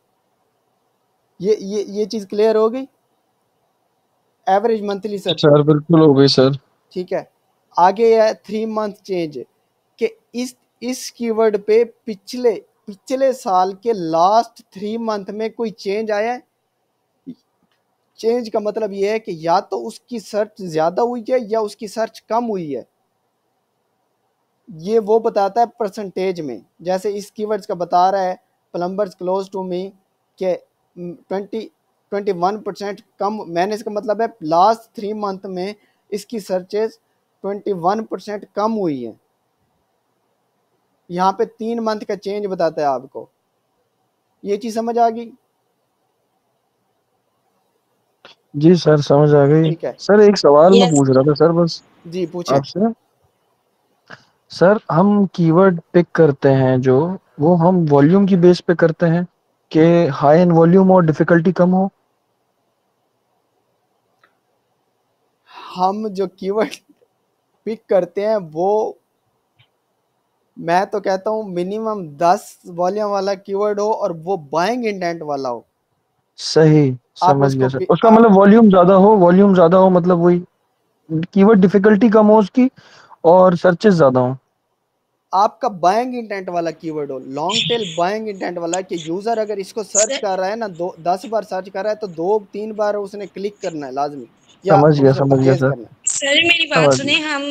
ये चीज़ क्लियर हो गई, एवरेज मंथली सर्च। सर बिल्कुल हो गई सर। ठीक है, आगे है 3 मंथ चेंज कि इस कीवर्ड पे पिछले साल के लास्ट 3 मंथ में कोई चेंज आया है। चेंज का मतलब ये है कि या तो उसकी सर्च ज़्यादा हुई है या उसकी सर्च कम हुई है, ये वो बताता है परसेंटेज में। जैसे इस कीवर्ड्स का बता रहा है प्लम्बर्स क्लोज टू मी के 21% कम, मैंने इसका मतलब है लास्ट 3 मंथ में इसकी सर्चेज 21% कम हुई है। यहाँ पे 3 मंथ का चेंज बताता है आपको। ये चीज़ समझ आ गई? जी सर समझ आ गई। ठीक है सर एक सवाल मैं यस पूछ रहा था सर बस जी, पूछें। आपसे। सर हम कीवर्ड पिक करते हैं जो, वो हम वॉल्यूम की बेस पे करते हैं कि हाई इन वॉल्यूम और डिफिकल्टी कम हो? हम जो कीवर्ड पिक करते हैं वो, मैं तो कहता हूँ मिनिमम 10 वॉल्यूम वाला कीवर्ड हो और वो बाइंग इंटेंट वाला हो। सही, आप समझ उसको गया सर। उसका मतलब वॉल्यूम ज्यादा हो, मतलब वही कीवर्ड डिफिकल्टी कम हो उसकी और सर्चेस ज्यादा हो। आपका बाइंग इंटेंट वाला कीवर्ड हो, लॉन्ग टेल बाइंग इंटेंट वाला, कि यूजर अगर इसको सर्च सर कर रहा है ना, 10 बार सर्च कर रहा है तो 2-3 बार उसने क्लिक करना है लाजमी, या उसने समझ गया परचेज सर। करना है। सर मेरी बात समझ सुने, गया। हम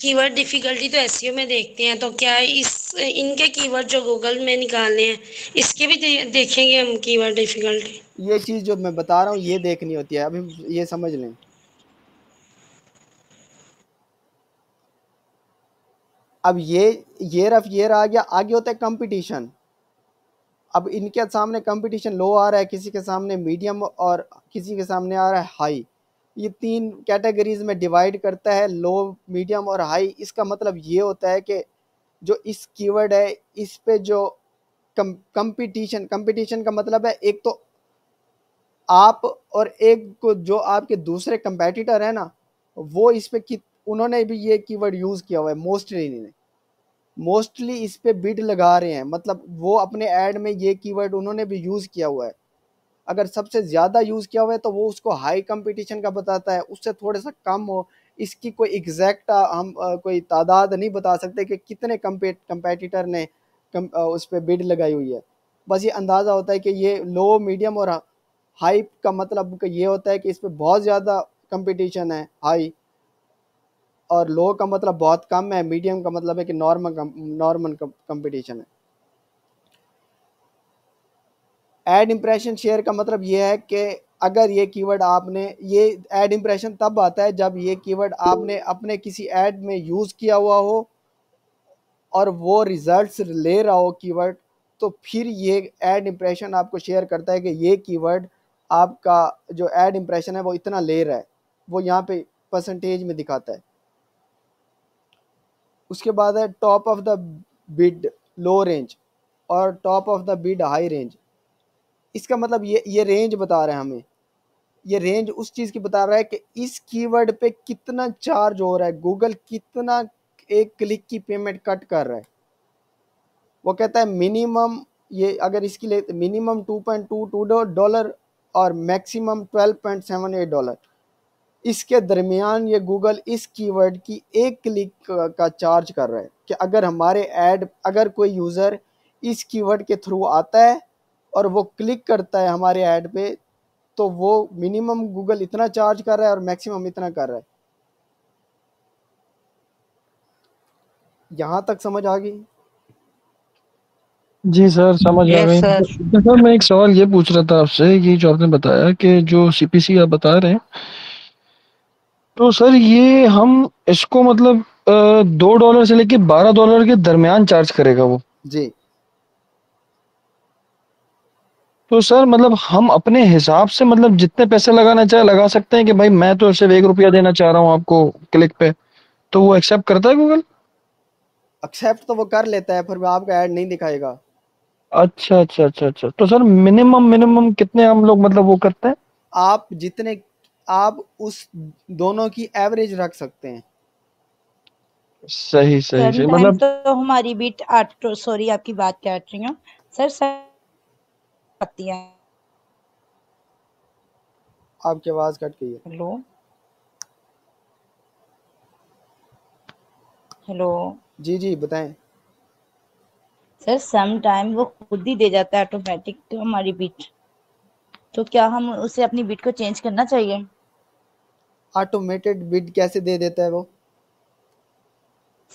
कीवर्ड डिफिकल्टी तो एसईओ में देखते हैं, तो क्या इनके कीवर्ड जो गूगल में निकालने हैं इसके भी देखेंगे हम कीवर्ड डिफिकल्टी? ये चीज़ जो मैं बता रहा हूँ ये देखनी होती है, अभी ये समझ लें। अब ये रफ ये आ गया, आगे होता है कंपटीशन। अब इनके सामने कंपटीशन लो आ रहा है, किसी के सामने मीडियम और किसी के सामने आ रहा है हाई। ये 3 कैटेगरीज में डिवाइड करता है, लो, मीडियम और हाई। इसका मतलब ये होता है कि जो इस कीवर्ड है इस पे जो कंपटीशन का मतलब है, एक तो आप और एक को जो आपके दूसरे कंपेटिटर है ना, वो इस पे उन्होंने भी ये कीवर्ड यूज़ किया हुआ है। मोस्टली इस पे बिड लगा रहे हैं, मतलब वो अपने ऐड में ये कीवर्ड उन्होंने भी यूज़ किया हुआ है। अगर सबसे ज़्यादा यूज़ किया हुआ है तो वो उसको हाई कंपटीशन का बताता है, उससे थोड़ा सा कम हो। इसकी कोई एग्जैक्ट हम कोई तादाद नहीं बता सकते कि कितने कंपेटिटर ने उस पर बिड लगाई हुई है। बस ये अंदाज़ा होता है कि ये लो, मीडियम और हाई का मतलब ये होता है कि इस पर बहुत ज़्यादा कंपटीशन है हाई, और लो का मतलब बहुत कम है, मीडियम का मतलब है कि नॉर्मल कंपटीशन है। ऐड इम्प्रेशन शेयर का मतलब ये है कि अगर ये कीवर्ड आपने, ये ऐड इम्प्रेशन तब आता है जब ये कीवर्ड आपने अपने किसी ऐड में यूज़ किया हुआ हो और वो रिजल्ट्स ले रहा हो कीवर्ड, तो फिर ये ऐड इम्प्रेशन आपको शेयर करता है कि ये कीवर्ड आपका जो ऐड इम्प्रेशन है वो इतना ले रहा है, वो यहाँ पे परसेंटेज में दिखाता है। उसके बाद है top of the bid low range और top of the bid high range. इसका मतलब ये रेंज बता रहा है हमें, ये रेंज उस चीज़ की बता रहा है कि इस कीवर्ड पे कितना चार्ज हो रहा है, गूगल कितना एक क्लिक की पेमेंट कट कर रहा है। वो कहता है मिनिमम, ये अगर इसकी ले मिनिमम $2.22 और मैक्सिमम $12.78, इसके दरमियान ये गूगल इस कीवर्ड की एक क्लिक का चार्ज कर रहा है कि अगर हमारे ऐड, अगर कोई यूज़र इस कीवर्ड के थ्रू आता है और वो क्लिक करता है हमारे ऐड पे, तो वो मिनिमम गूगल इतना चार्ज कर रहा है और मैक्सिमम इतना कर रहा है। यहाँ तक समझ आ गई? जी सर, समझ आ यस गई। सर। तो सर मैं एक सवाल ये पूछ रहा था आपसे कि जो आपने बताया कि जो सीपीसी आप बता रहे हैं, तो सर ये हम इसको मतलब $2 से लेके $12 के दरमियान चार्ज करेगा वो। जी, तो सर मतलब हम अपने हिसाब से मतलब जितने पैसे लगाना चाहे लगा सकते हैं कि भाई मैं तो सिर्फ ₹1 देना चाह रहा हूँ आपको क्लिक पे, तो वो एक्सेप्ट करता है गूगल? एक्सेप्ट तो वो कर लेता है, फिर वो आपका ऐड नहीं दिखाएगा। अच्छा अच्छा अच्छा अच्छा। तो सर मिनिमम मिनिमम कितने हम लोग मतलब वो करते हैं? आप जितने, आप उस दोनों की एवरेज रख सकते हैं। सही सही सही, समटाइम मतलब तो हमारी बीट ऑटो, सॉरी आपकी बात काट रही हूँ सर आती है। आपकी आवाज़ कट गई है। हेलो हेलो जी जी बताएं। सर, सम टाइम वो खुद ही दे जाता है ऑटोमेटिक तो हमारी बीट, तो क्या हम उसे अपनी बीट को चेंज करना चाहिए? ऑटोमेटेड बिड कैसे दे देता है वो?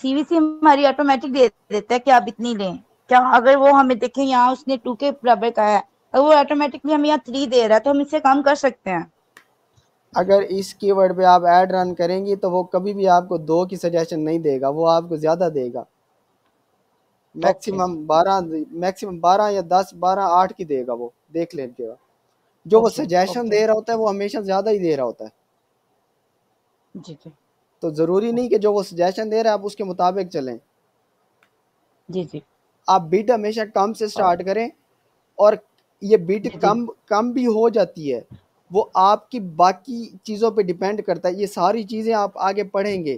सीवीसी हमारी ऑटोमेटिक दे देता है कि आप इतनी लें। क्या अगर वो हमें देखें यहाँ उसने 2 के बराबर का है, अगर वो ऑटोमेटिकली हमें यहाँ 3 दे रहा है तो हम इससे कम कर सकते हैं। अगर इस कीवर्ड पे आप ऐड रन करेंगी तो वो कभी भी आपको 2 की सजेशन नहीं देगा, वो आपको ज़्यादा देगा। ओके मैक्सिमम 12 या 10, 12, 8 की देगा वो, देख लीजिएगा। जो वो ओके सजेशन ओके दे रहा होता है वो हमेशा ज़्यादा ही दे रहा होता है। जी जी तो ज़रूरी नहीं कि जो वो सजेशन दे रहा है आप उसके मुताबिक चलें। जी जी आप बिड हमेशा कम से स्टार्ट करें, और ये बिड जी जी कम कम भी हो जाती है, वो आपकी बाकी चीज़ों पे डिपेंड करता है। ये सारी चीज़ें आप आगे पढ़ेंगे,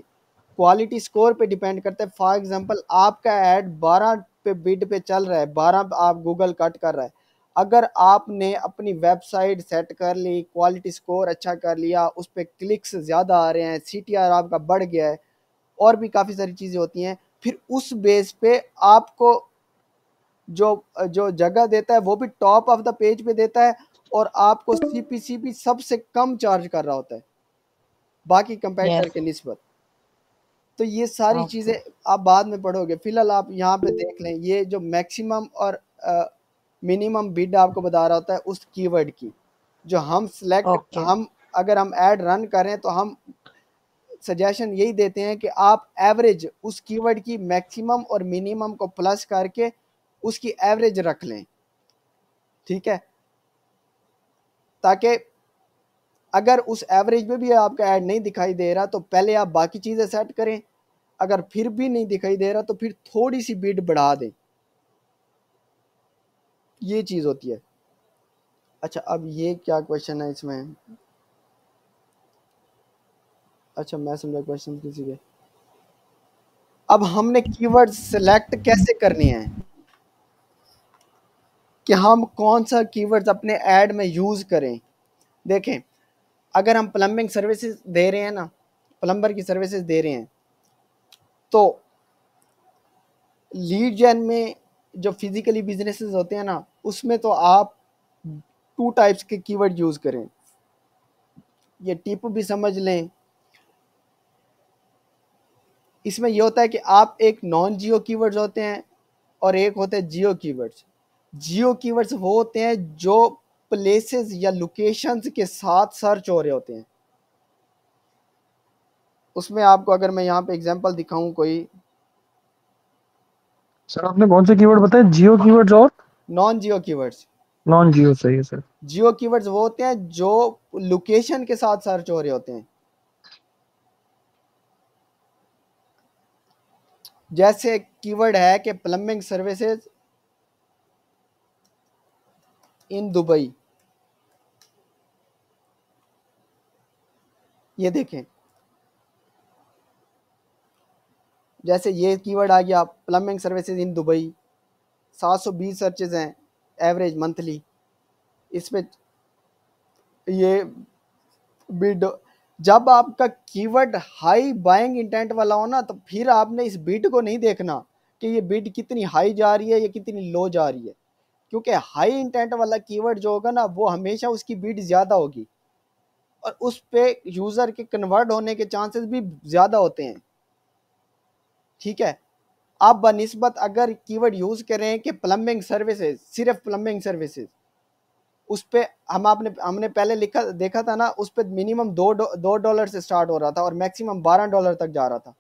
क्वालिटी स्कोर पे डिपेंड करता है। फॉर एग्जांपल आपका ऐड 12 पे बिड पे चल रहा है, 12 आप गूगल कट कर रहा है। अगर आपने अपनी वेबसाइट सेट कर ली, क्वालिटी स्कोर अच्छा कर लिया, उस पर क्लिक्स ज़्यादा आ रहे हैं, सीटीआर आपका बढ़ गया है, और भी काफ़ी सारी चीज़ें होती हैं, फिर उस बेस पे आपको जो जो जगह देता है वो भी टॉप ऑफ द पेज पे देता है, और आपको सीपीसी भी सबसे कम चार्ज कर रहा होता है बाकी कंपेटिटर यस के निस्बत। तो ये सारी ओके चीज़ें आप बाद में पढ़ोगे, फिलहाल आप यहाँ पे देख लें। ये जो मैक्सिमम और मिनिमम बिड आपको बता रहा होता है उस कीवर्ड की, जो हम सिलेक्ट, ओके हम अगर हम ऐड रन करें तो हम सजेशन यही देते हैं कि आप एवरेज उस कीवर्ड की मैक्सिमम और मिनिमम को प्लस करके उसकी एवरेज रख लें, ठीक है? ताकि अगर उस एवरेज में भी आपका ऐड नहीं दिखाई दे रहा तो पहले आप बाकी चीज़ें सेट करें, अगर फिर भी नहीं दिखाई दे रहा तो फिर थोड़ी सी बिड बढ़ा दें। ये चीज़ होती है। अच्छा, अब ये क्या क्वेश्चन है इसमें? अच्छा, मैं समझा क्वेश्चन किसी के। अब हमने कीवर्ड सेलेक्ट कैसे करने हैं कि हम कौन सा कीवर्ड्स अपने ऐड में यूज़ करें। देखें, अगर हम प्लम्बिंग सर्विसेज दे रहे हैं ना, प्लम्बर की सर्विसेज दे रहे हैं, तो लीड जेन में जो फिजिकली बिजनेसेस होते हैं ना, उसमें तो आप 2 टाइप्स के कीवर्ड यूज़ करें। ये टिप भी समझ लें। इसमें ये होता है कि आप एक नॉन जियो कीवर्ड्स होते हैं और एक होते हैं जियो कीवर्ड्स। जियो कीवर्ड्स वो होते हैं जो प्लेसेस या लोकेशंस के साथ सर्च हो रहे होते हैं। उसमें आपको अगर मैं यहाँ पे एग्जांपल दिखाऊं कोई, सर आपने कौन से कीवर्ड बताए? जियो कीवर्ड्स और नॉन जियो कीवर्ड्स। नॉन जियो, सही है सर। जियो कीवर्ड्स वो होते हैं जो लोकेशन के साथ सर्च हो रहे होते हैं। जैसे कीवर्ड है कि प्लम्बिंग सर्विसेज इन दुबई, ये देखें, जैसे ये कीवर्ड आ गया plumbing services in Dubai, 720 searches हैं एवरेज मंथली। इसमें ये बिड, जब आपका कीवर्ड हाई बाइंग इंटेंट वाला हो ना, तो फिर आपने इस बिड को नहीं देखना कि ये बिड कितनी हाई जा रही है या कितनी लो जा रही है, क्योंकि हाई इंटेंट वाला कीवर्ड जो होगा ना वो हमेशा उसकी बिड ज़्यादा होगी और उस पे यूज़र के कन्वर्ट होने के चांसेस भी ज़्यादा होते हैं। ठीक है, आप बनिस्बत अगर कीवर्ड यूज़ करें कि प्लम्बिंग सर्विसेज, सिर्फ प्लम्बिंग सर्विसेज, उस पे हमने पहले देखा था ना, उस पे मिनिमम $2 से स्टार्ट हो रहा था और मैक्सिमम $12 तक जा रहा था।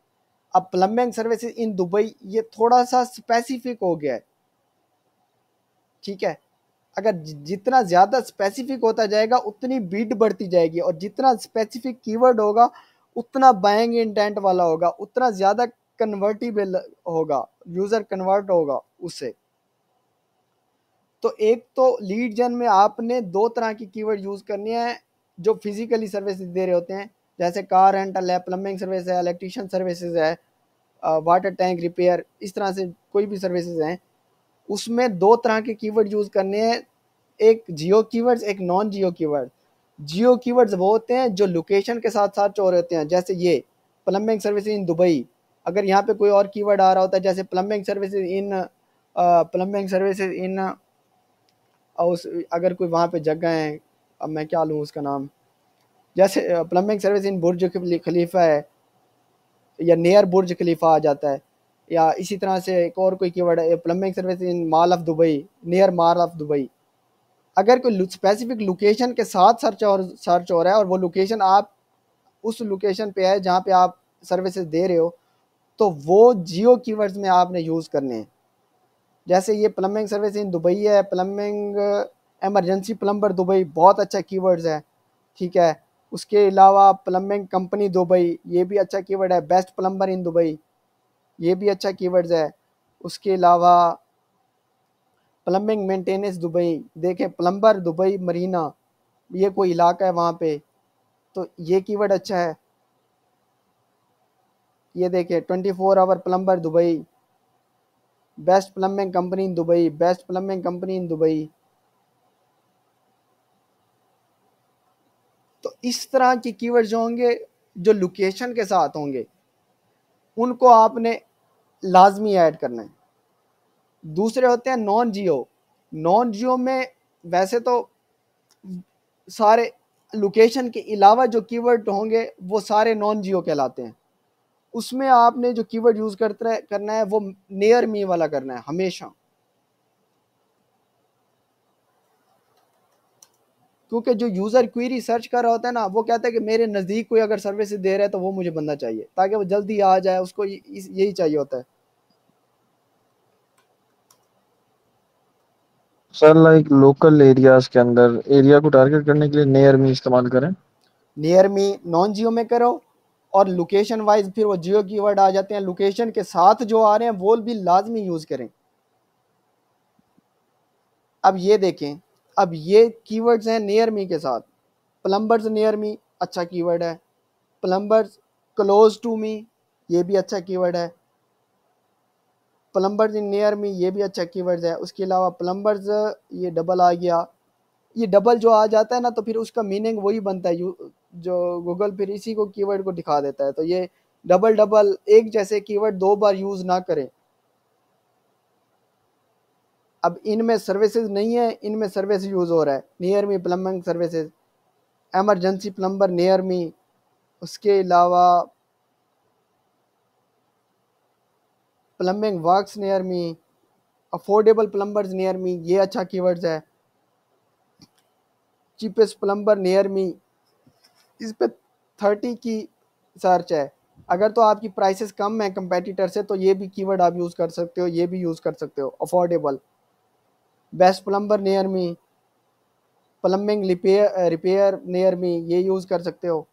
अब प्लम्बिंग सर्विसेज इन दुबई ये थोड़ा सा स्पेसिफिक हो गया है। ठीक है, अगर जितना ज़्यादा स्पेसिफिक होता जाएगा उतनी बिड बढ़ती जाएगी, और जितना स्पेसिफिक कीवर्ड होगा उतना बाइंग इंटेंट वाला होगा, उतना ज़्यादा कन्वर्टिबल होगा, यूज़र कन्वर्ट होगा उससे। तो एक तो लीड जन में आपने 2 तरह की कीवर्ड यूज़ करनी है जो फिजिकली सर्विसेज दे रहे होते हैं, जैसे कार रेंटल है, प्लम्बिंग सर्विस है, इलेक्ट्रिशियन सर्विसेज है, वाटर टैंक रिपेयर, इस तरह से कोई भी सर्विसेज हैं, उसमें 2 तरह के कीवर्ड यूज़ करने हैं, एक जियो कीवर्ड्स, एक नॉन जियो कीवर्ड। जियो कीवर्ड्स वो होते हैं जो लोकेशन के साथ साथ हो रहे होते हैं, जैसे ये प्लम्बिंग सर्विसेज इन दुबई, अगर यहाँ पे कोई और कीवर्ड आ रहा होता है जैसे प्लम्बिंग सर्विसेज इन उस, अगर कोई वहाँ पे जगह है, अब मैं क्या लूँ उसका नाम, जैसे प्लम्बिंग सर्विस इन बुर्ज खलीफा है या नियर बुर्ज खलीफा आ जाता है, या इसी तरह से एक और कोई कीवर्ड है plumbing service in mall of Dubai, near mall of Dubai. अगर कोई स्पेसिफिक लोकेशन के साथ सर्च हो रहा है और वो लोकेशन आप उस लोकेशन पे है जहाँ पे आप सर्विसेज दे रहे हो, तो वो जियो कीवर्ड्स में आपने यूज़ करने हैं। जैसे ये प्लम्बिंग सर्विस इन दुबई है, प्लम्बिंग एमरजेंसी प्लम्बर दुबई, बहुत अच्छा कीवर्ड्स है। ठीक है, उसके अलावा प्लम्बिंग कंपनी दुबई, ये भी अच्छा कीवर्ड है। बेस्ट प्लम्बर इन दुबई, ये भी अच्छा कीवर्ड्स है। उसके अलावा प्लम्बिंग मेंटेनेंस दुबई, देखें प्लम्बर दुबई मरीना, ये कोई इलाका है वहाँ पे, तो ये कीवर्ड अच्छा है। ये देखें 24 hour plumber Dubai, best plumbing company in Dubai, best plumbing company in Dubai. तो इस तरह के कीवर्ड जो होंगे जो लोकेशन के साथ होंगे उनको आपने लाजमी ऐड करना है। दूसरे होते हैं नॉन जियो। नॉन जियो में वैसे तो सारे लोकेशन के अलावा जो कीवर्ड होंगे वो सारे नॉन जियो कहलाते हैं। उसमें आपने जो कीवर्ड यूज़ करना है वो नियर मी वाला करना है हमेशा, क्योंकि जो यूज़र क्वेरी सर्च कर रहा होता है ना, वो कहता है कि मेरे नज़दीक कोई अगर सर्विस दे रहा है तो वो मुझे बंदा चाहिए ताकि वो जल्दी आ जाए, उसको यही चाहिए होता है। सर लाइक लोकल एरियाज के अंदर एरिया को टारगेट करने के लिए नियर मी इस्तेमाल करें। नियर मी नॉन जियो में करो, और लोकेशन वाइज फिर वो जियो कीवर्ड आ जाते हैं, लोकेशन के साथ जो आ रहे हैं वो भी लाजमी यूज़ करें। अब ये देखें, अब ये कीवर्ड्स हैं नियर मी के साथ। प्लम्बर्स नियर मी अच्छा कीवर्ड है, प्लम्बर्स क्लोज टू मी ये भी अच्छा कीवर्ड है, प्लम्बर्स इन नियर मी ये भी अच्छा कीवर्ड है। उसके अलावा प्लम्बर्स, ये डबल आ गया, ये डबल जो आ जाता है ना तो फिर उसका मीनिंग वही बनता है, जो गूगल फिर इसी को कीवर्ड को दिखा देता है। तो ये डबल डबल एक जैसे कीवर्ड 2 बार यूज़ ना करें। अब इनमें सर्विसेज नहीं है, इनमें सर्विस यूज़ हो रहा है, near me plumbing services, emergency plumber near me, उसके अलावा plumbing works near me, affordable plumbers near me ये अच्छा कीवर्ड्स है, चीपेस्ट प्लम्बर नियर मी, इस पे 30 की सर्च है। अगर तो आपकी प्राइसेस कम है कंपेटिटर से तो ये भी कीवर्ड आप यूज़ कर सकते हो, ये भी यूज़ कर सकते हो। Affordable, best plumber near me, plumbing repair near me ये यूज़ कर सकते हो।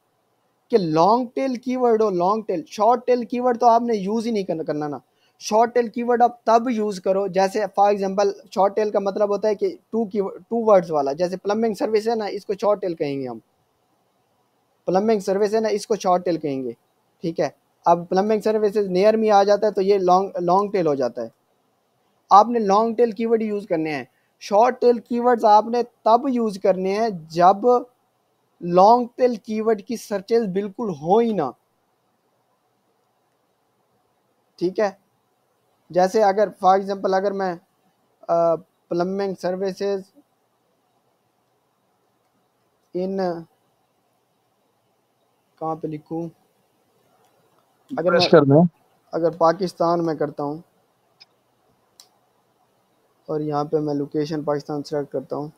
कि लॉन्ग टेल कीवर्ड हो, long tail, short tail keyword तो आपने यूज़ ही नहीं करना ना। शॉर्ट टेल कीवर्ड आप तब यूज़ करो, जैसे फॉर एग्जांपल शॉर्ट टेल का मतलब होता है कि टू वर्ड्स वाला, जैसे प्लम्बिंग सर्विस है ना इसको शॉर्ट टेल कहेंगे हम, प्लम्बिंग सर्विस है ना इसको शॉर्ट टेल कहेंगे। ठीक है, अब प्लम्बिंग सर्विसेज नियर मी आ जाता है तो ये लॉन्ग टेल हो जाता है। आपने लॉन्ग टेल कीवर्ड यूज़ करने हैं। शॉर्ट टेल कीवर्ड्स आपने तब यूज़ करने हैं जब लॉन्ग टेल कीवर्ड की सर्चेज बिल्कुल हो ही ना। ठीक है, जैसे अगर फॉर एग्जांपल अगर मैं प्लम्बिंग सर्विसेज इन, कहाँ पे लिखूं, अगर मैं अगर पाकिस्तान में करता हूँ और यहाँ पे मैं लोकेशन पाकिस्तान सेलेक्ट करता हूँ,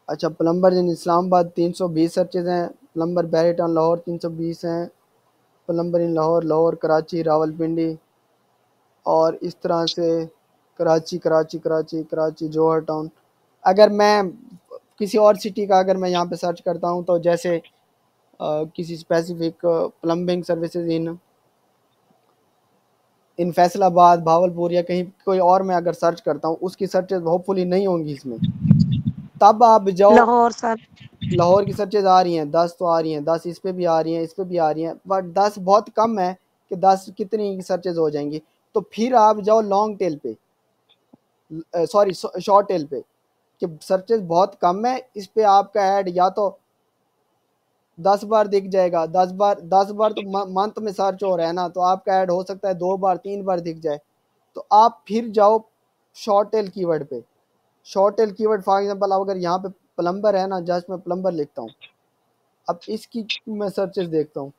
अच्छा प्लम्बर इन इस्लामाबाद 320 सर्चेज हैं, प्लम्बर बैरिटन लाहौर 320 हैं, प्लम्बर इन लाहौर, लाहौर कराची रावलपिंडी, और इस तरह से कराची कराची कराची कराची जौहर टाउन। अगर मैं किसी और सिटी का अगर मैं यहाँ पे सर्च करता हूँ तो जैसे किसी specific plumbing services in Faisalabad Bahawalpur या कहीं कोई और मैं अगर सर्च करता हूँ, उसकी सर्चेज होपफुली नहीं होंगी इसमें। तब आप जाओ, लाहौर सर, लाहौर की सर्चेज आ रही हैं 10 तो आ रही हैं, 10 इस पे भी आ रही हैं, इस पे भी आ रही हैं, बट 10 बहुत कम है कि 10 कितनी सर्चेज हो जाएंगी। तो फिर आप जाओ लॉन्ग टेल पे, सॉरी शॉर्ट टेल पे, कि सर्चेज बहुत कम है, इस पे आपका ऐड या तो 10 बार दिख जाएगा, 10 बार तो मंथ में सर्च हो रहा है ना, तो आपका ऐड हो सकता है 2 बार 3 बार दिख जाए। तो आप फिर जाओ शॉर्ट टेल कीवर्ड पे। Short tail keyword for example अगर यहाँ पे प्लम्बर है ना, जस्ट मैं प्लम्बर लिखता हूँ, अब इसकी मैं सर्चेस देखता हूँ।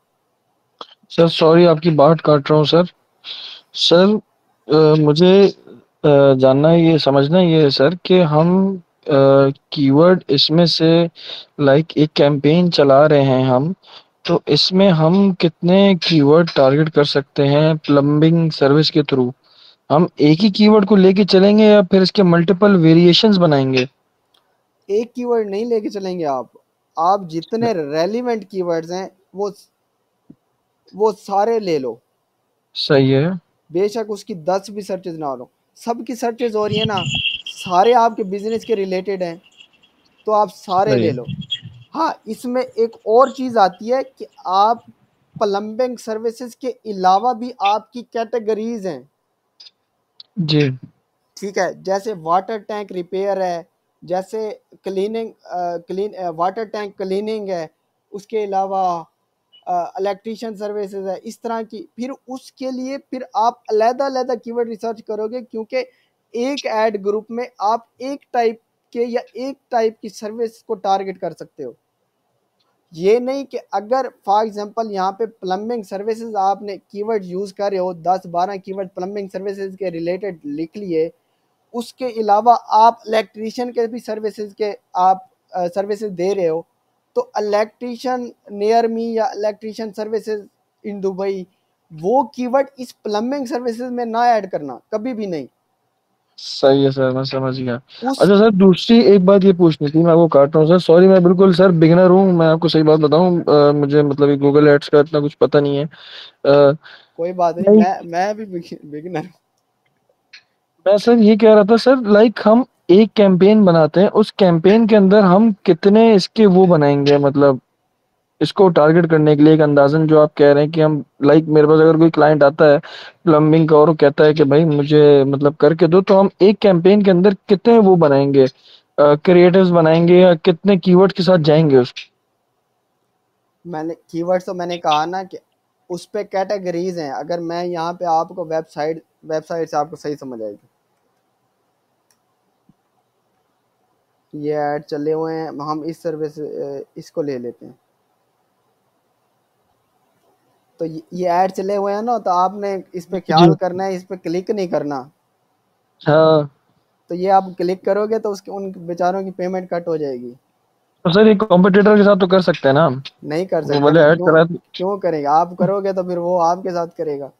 सर सॉरी आपकी बात काट रहा हूँ सर। सर मुझे जानना है, ये समझना ये है सर कि हम कीवर्ड इसमें से लाइक एक कैंपेन चला रहे हैं हम, तो इसमें हम कितने कीवर्ड टारगेट कर सकते हैं प्लम्बिंग सर्विस के थ्रू? हम एक ही कीवर्ड को लेके चलेंगे या फिर इसके मल्टीपल वेरिएशंस बनाएंगे? एक कीवर्ड नहीं लेके चलेंगे आप जितने रेलिवेंट कीवर्ड्स हैं वो सारे ले लो। सही है। बेशक उसकी 10 भी सर्चेज ना हो, सबकी सर्चेज हो रही है ना, सारे आपके बिजनेस के रिलेटेड हैं, तो आप सारे ले लो। हाँ, इसमें एक और चीज़ आती है कि आप प्लम्बिंग सर्विसेज के अलावा भी आपकी कैटेगरीज हैं। जी ठीक है, जैसे वाटर टैंक रिपेयर है, जैसे वाटर टैंक क्लीनिंग है, उसके अलावा इलेक्ट्रिशियन सर्विसेज है, इस तरह की। फिर उसके लिए फिर आप अलग-अलग कीवर्ड रिसर्च करोगे, क्योंकि एक ऐड ग्रुप में आप एक टाइप के या एक टाइप की सर्विस को टारगेट कर सकते हो। ये नहीं कि अगर फॉर एग्जांपल यहाँ पे प्लम्बिंग सर्विसेज आपने कीवर्ड यूज़ कर रहे हो, 10-12 कीवर्ड प्लम्बिंग सर्विसेज के रिलेटेड लिख लिए, उसके अलावा आप इलेक्ट्रीशियन के भी सर्विसेज के आप सर्विसेज दे रहे हो, तो इलेक्ट्रीशियन नियर मी या इलेक्ट्रीशियन सर्विसेज इन दुबई, वो कीवर्ड इस प्लम्बिंग सर्विसेज में ना ऐड करना, कभी भी नहीं। सही है सर, मैं समझ गया। अच्छा सर, दूसरी एक बात ये पूछनी थी, मैं वो काट रहा हूँ सर, सॉरी, मैं बिल्कुल सर बिगिनर हूँ, मैं आपको सही बात बताऊँ, मुझे मतलब ये गूगल एड्स का इतना कुछ पता नहीं है। कोई बात नहीं, मैं भी बिगिनर हूँ। मैं सर ये कह रहा था सर, लाइक हम एक कैंपेन बनाते हैं, उस कैंपेन के अंदर हम कितने इसके वो बनाएंगे, मतलब इसको टारगेट करने के लिए एक अंदाजन, जो आप कह रहे हैं कि हम लाइक मेरे पास अगर कोई क्लाइंट आता है प्लम्बिंग का और वो कहता है कि भाई मुझे मतलब करके दो, तो हम एक कैंपेन के अंदर कितने वो बनाएंगे, क्रिएटिव्स बनाएंगे, या कितने कीवर्ड के साथ जाएंगे उस? मैंने कीवर्ड्स तो मैंने कहा ना कि उस पे कैटेगरीज हैं। अगर मैं यहाँ पे आपको वेबसाइट से आपको सही समझ आएगी। ये ऐड चले हुए हैं, हम इस सर्विस इसको ले लेते हैं, तो ये ऐड चले हुए हैं ना, तो आपने इस पे ख्याल करना है, इस पे क्लिक नहीं करना। हाँ, तो ये आप क्लिक करोगे तो उसके उन बेचारों की पेमेंट कट हो जाएगी। तो सर ये कॉम्पिटिटर के साथ तो कर सकते हैं ना हम? नहीं कर वो सकते वाले ना, ऐड करा तो क्यों करेगा? आप करोगे तो फिर वो आपके साथ करेगा।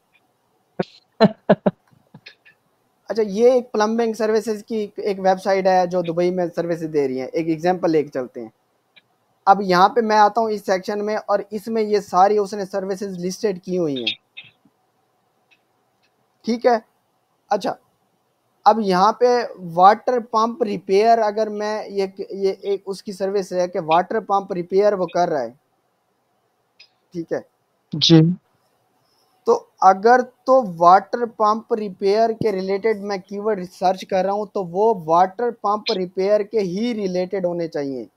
अच्छा, ये एक प्लम्बिंग सर्विसेज की एक वेबसाइट है जो दुबई में सर्विसेज दे रही है, एक एग्जांपल लेके चलते हैं। अब यहाँ पे मैं आता हूँ इस सेक्शन में, और इसमें ये सारी उसने सर्विसेज लिस्टेड की हुई हैं। ठीक है, अच्छा अब यहाँ पे वाटर पंप रिपेयर, अगर मैं ये एक उसकी सर्विस है कि वाटर पंप रिपेयर वो कर रहा है, ठीक है जी तो अगर तो वाटर पंप रिपेयर के रिलेटेड मैं कीवर्ड सर्च कर रहा हूँ तो वो वाटर पंप रिपेयर के ही रिलेटेड होने चाहिए।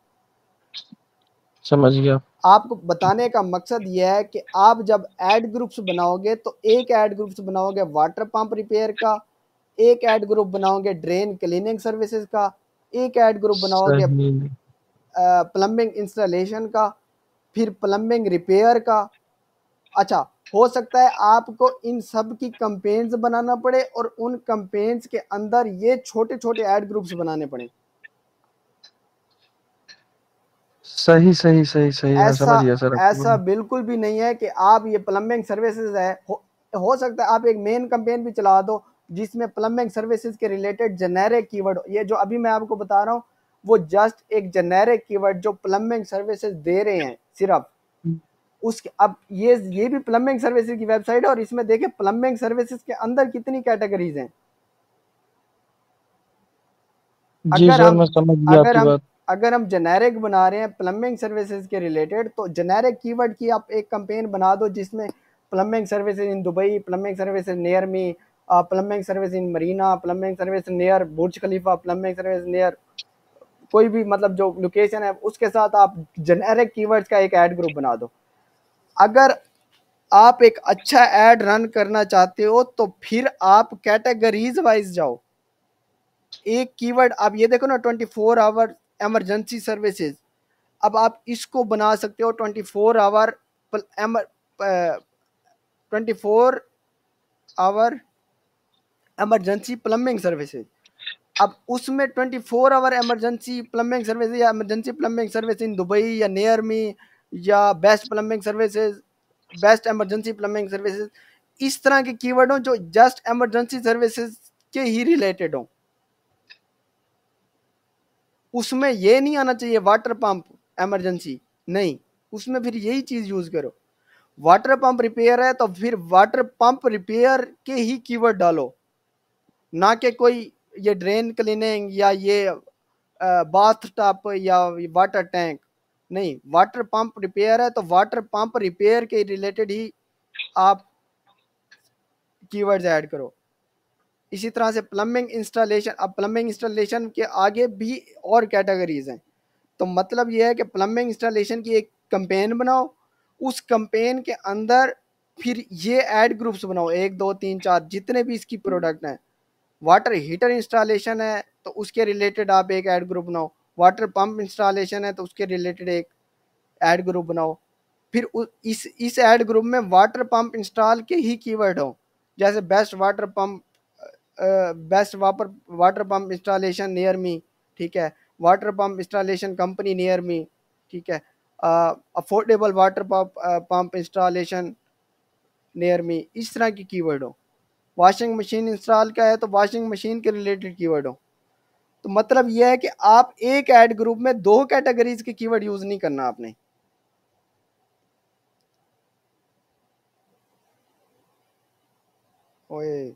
समझ गया। आपको बताने का मकसद यह है कि आप जब एड ग्रुप्स बनाओगे तो एक एड ग्रुप्स बनाओगे वाटर पंप रिपेयर का, एक एड ग्रुप बनाओगे ड्रेन क्लीनिंग सर्विसेज का, एक एड ग्रुप बनाओगे सही। प्लम्बिंग इंस्टॉलेशन का, फिर प्लम्बिंग रिपेयर का। अच्छा, हो सकता है आपको इन सब की कंपेन्स बनाना पड़े और उन कंपेन्स के अंदर ये छोटे छोटे एड ग्रुप्स बनाने पड़े। सही सही सही सही, मैं ऐसा समझ गया सर ऐसा आपको। बिल्कुल भी नहीं है कि आप ये प्लम्बिंग सर्विसेज है, हो सकता है आप एक मेन कंपेन भी चला दो जिसमें प्लम्बिंग सर्विसेज के रिलेटेड जेनेरिक कीवर्ड, ये जो अभी मैं आपको बता रहा हूँ वो जस्ट एक जेनेरिक कीवर्ड जो प्लम्बिंग सर्विसेज दे रहे हैं सिर्फ उसके। अब ये भी प्लम्बिंग सर्विसेज की वेबसाइट है और इसमें देखें प्लम्बिंग सर्विसेज के अंदर कितनी कैटेगरीज हैं। जी अगर सर, हम मैं समझ गया अगर आपकी हम बात। अगर हम जेनेरिक बना रहे हैं प्लम्बिंग सर्विसेज के रिलेटेड तो जेनेरिक कीवर्ड की आप एक कंपेन बना दो जिसमें plumbing services in Dubai, plumbing services near me, plumbing service in Marina, plumbing service near Burj Khalifa, plumbing service near कोई भी मतलब जो लोकेशन है उसके साथ आप जेनेरिक कीवर्ड्स का एक ऐड ग्रुप बना दो। अगर आप एक अच्छा ऐड रन करना चाहते हो तो फिर आप कैटेगरीज वाइज जाओ। एक कीवर्ड आप ये देखो ना 24 आवर इमरजेंसी सर्विसेज, अब आप इसको बना सकते हो 24 hour 24 hour emergency plumbing services. अब उसमें 24 आवर इमरजेंसी प्लम्बिंग सर्विसेज या emergency plumbing service in Dubai या नियर मी या best plumbing services, best emergency plumbing services, इस तरह के कीवर्ड हो जो जस्ट इमरजेंसी सर्विसेज के ही रिलेटेड हो। उसमें ये नहीं आना चाहिए वाटर पंप इमरजेंसी, नहीं, उसमें फिर यही चीज यूज करो। वाटर पंप रिपेयर है तो फिर वाटर पंप रिपेयर के ही कीवर्ड डालो, ना कि कोई ये ड्रेन क्लीनिंग या ये बाथ टब या वाटर टैंक, नहीं, वाटर पंप रिपेयर है तो वाटर पंप रिपेयर के रिलेटेड ही आप कीवर्ड्स ऐड करो। इसी तरह से प्लम्बिंग इंस्टॉलेशन, अब प्लम्बिंग इंस्टॉलेशन के आगे भी और कैटेगरीज हैं, तो मतलब ये है कि प्लम्बिंग इंस्टॉलेशन की एक कंपेन बनाओ, उस कंपेन के अंदर फिर ये ऐड ग्रुप्स बनाओ 1 2 3 4 जितने भी इसकी प्रोडक्ट हैं। वाटर हीटर इंस्टॉलेशन है तो उसके रिलेटेड आप एक ऐड ग्रुप बनाओ, वाटर पंप इंस्टॉलेशन है तो उसके रिलेटेड एक ऐड ग्रुप बनाओ। फिर इस ऐड ग्रुप में वाटर पंप इंस्टॉल के ही कीवर्ड हो, जैसे best water pump, best water pump installation near me, ठीक है, water pump installation company near me, ठीक है, affordable water pump installation near me, इस तरह की कीवर्ड हो। वॉशिंग मशीन इंस्टॉल का है तो वॉशिंग मशीन के रिलेटेड कीवर्ड हो। तो मतलब यह है कि आप एक ऐड ग्रुप में 2 कैटेगरीज के कीवर्ड यूज नहीं करना आपने। ओए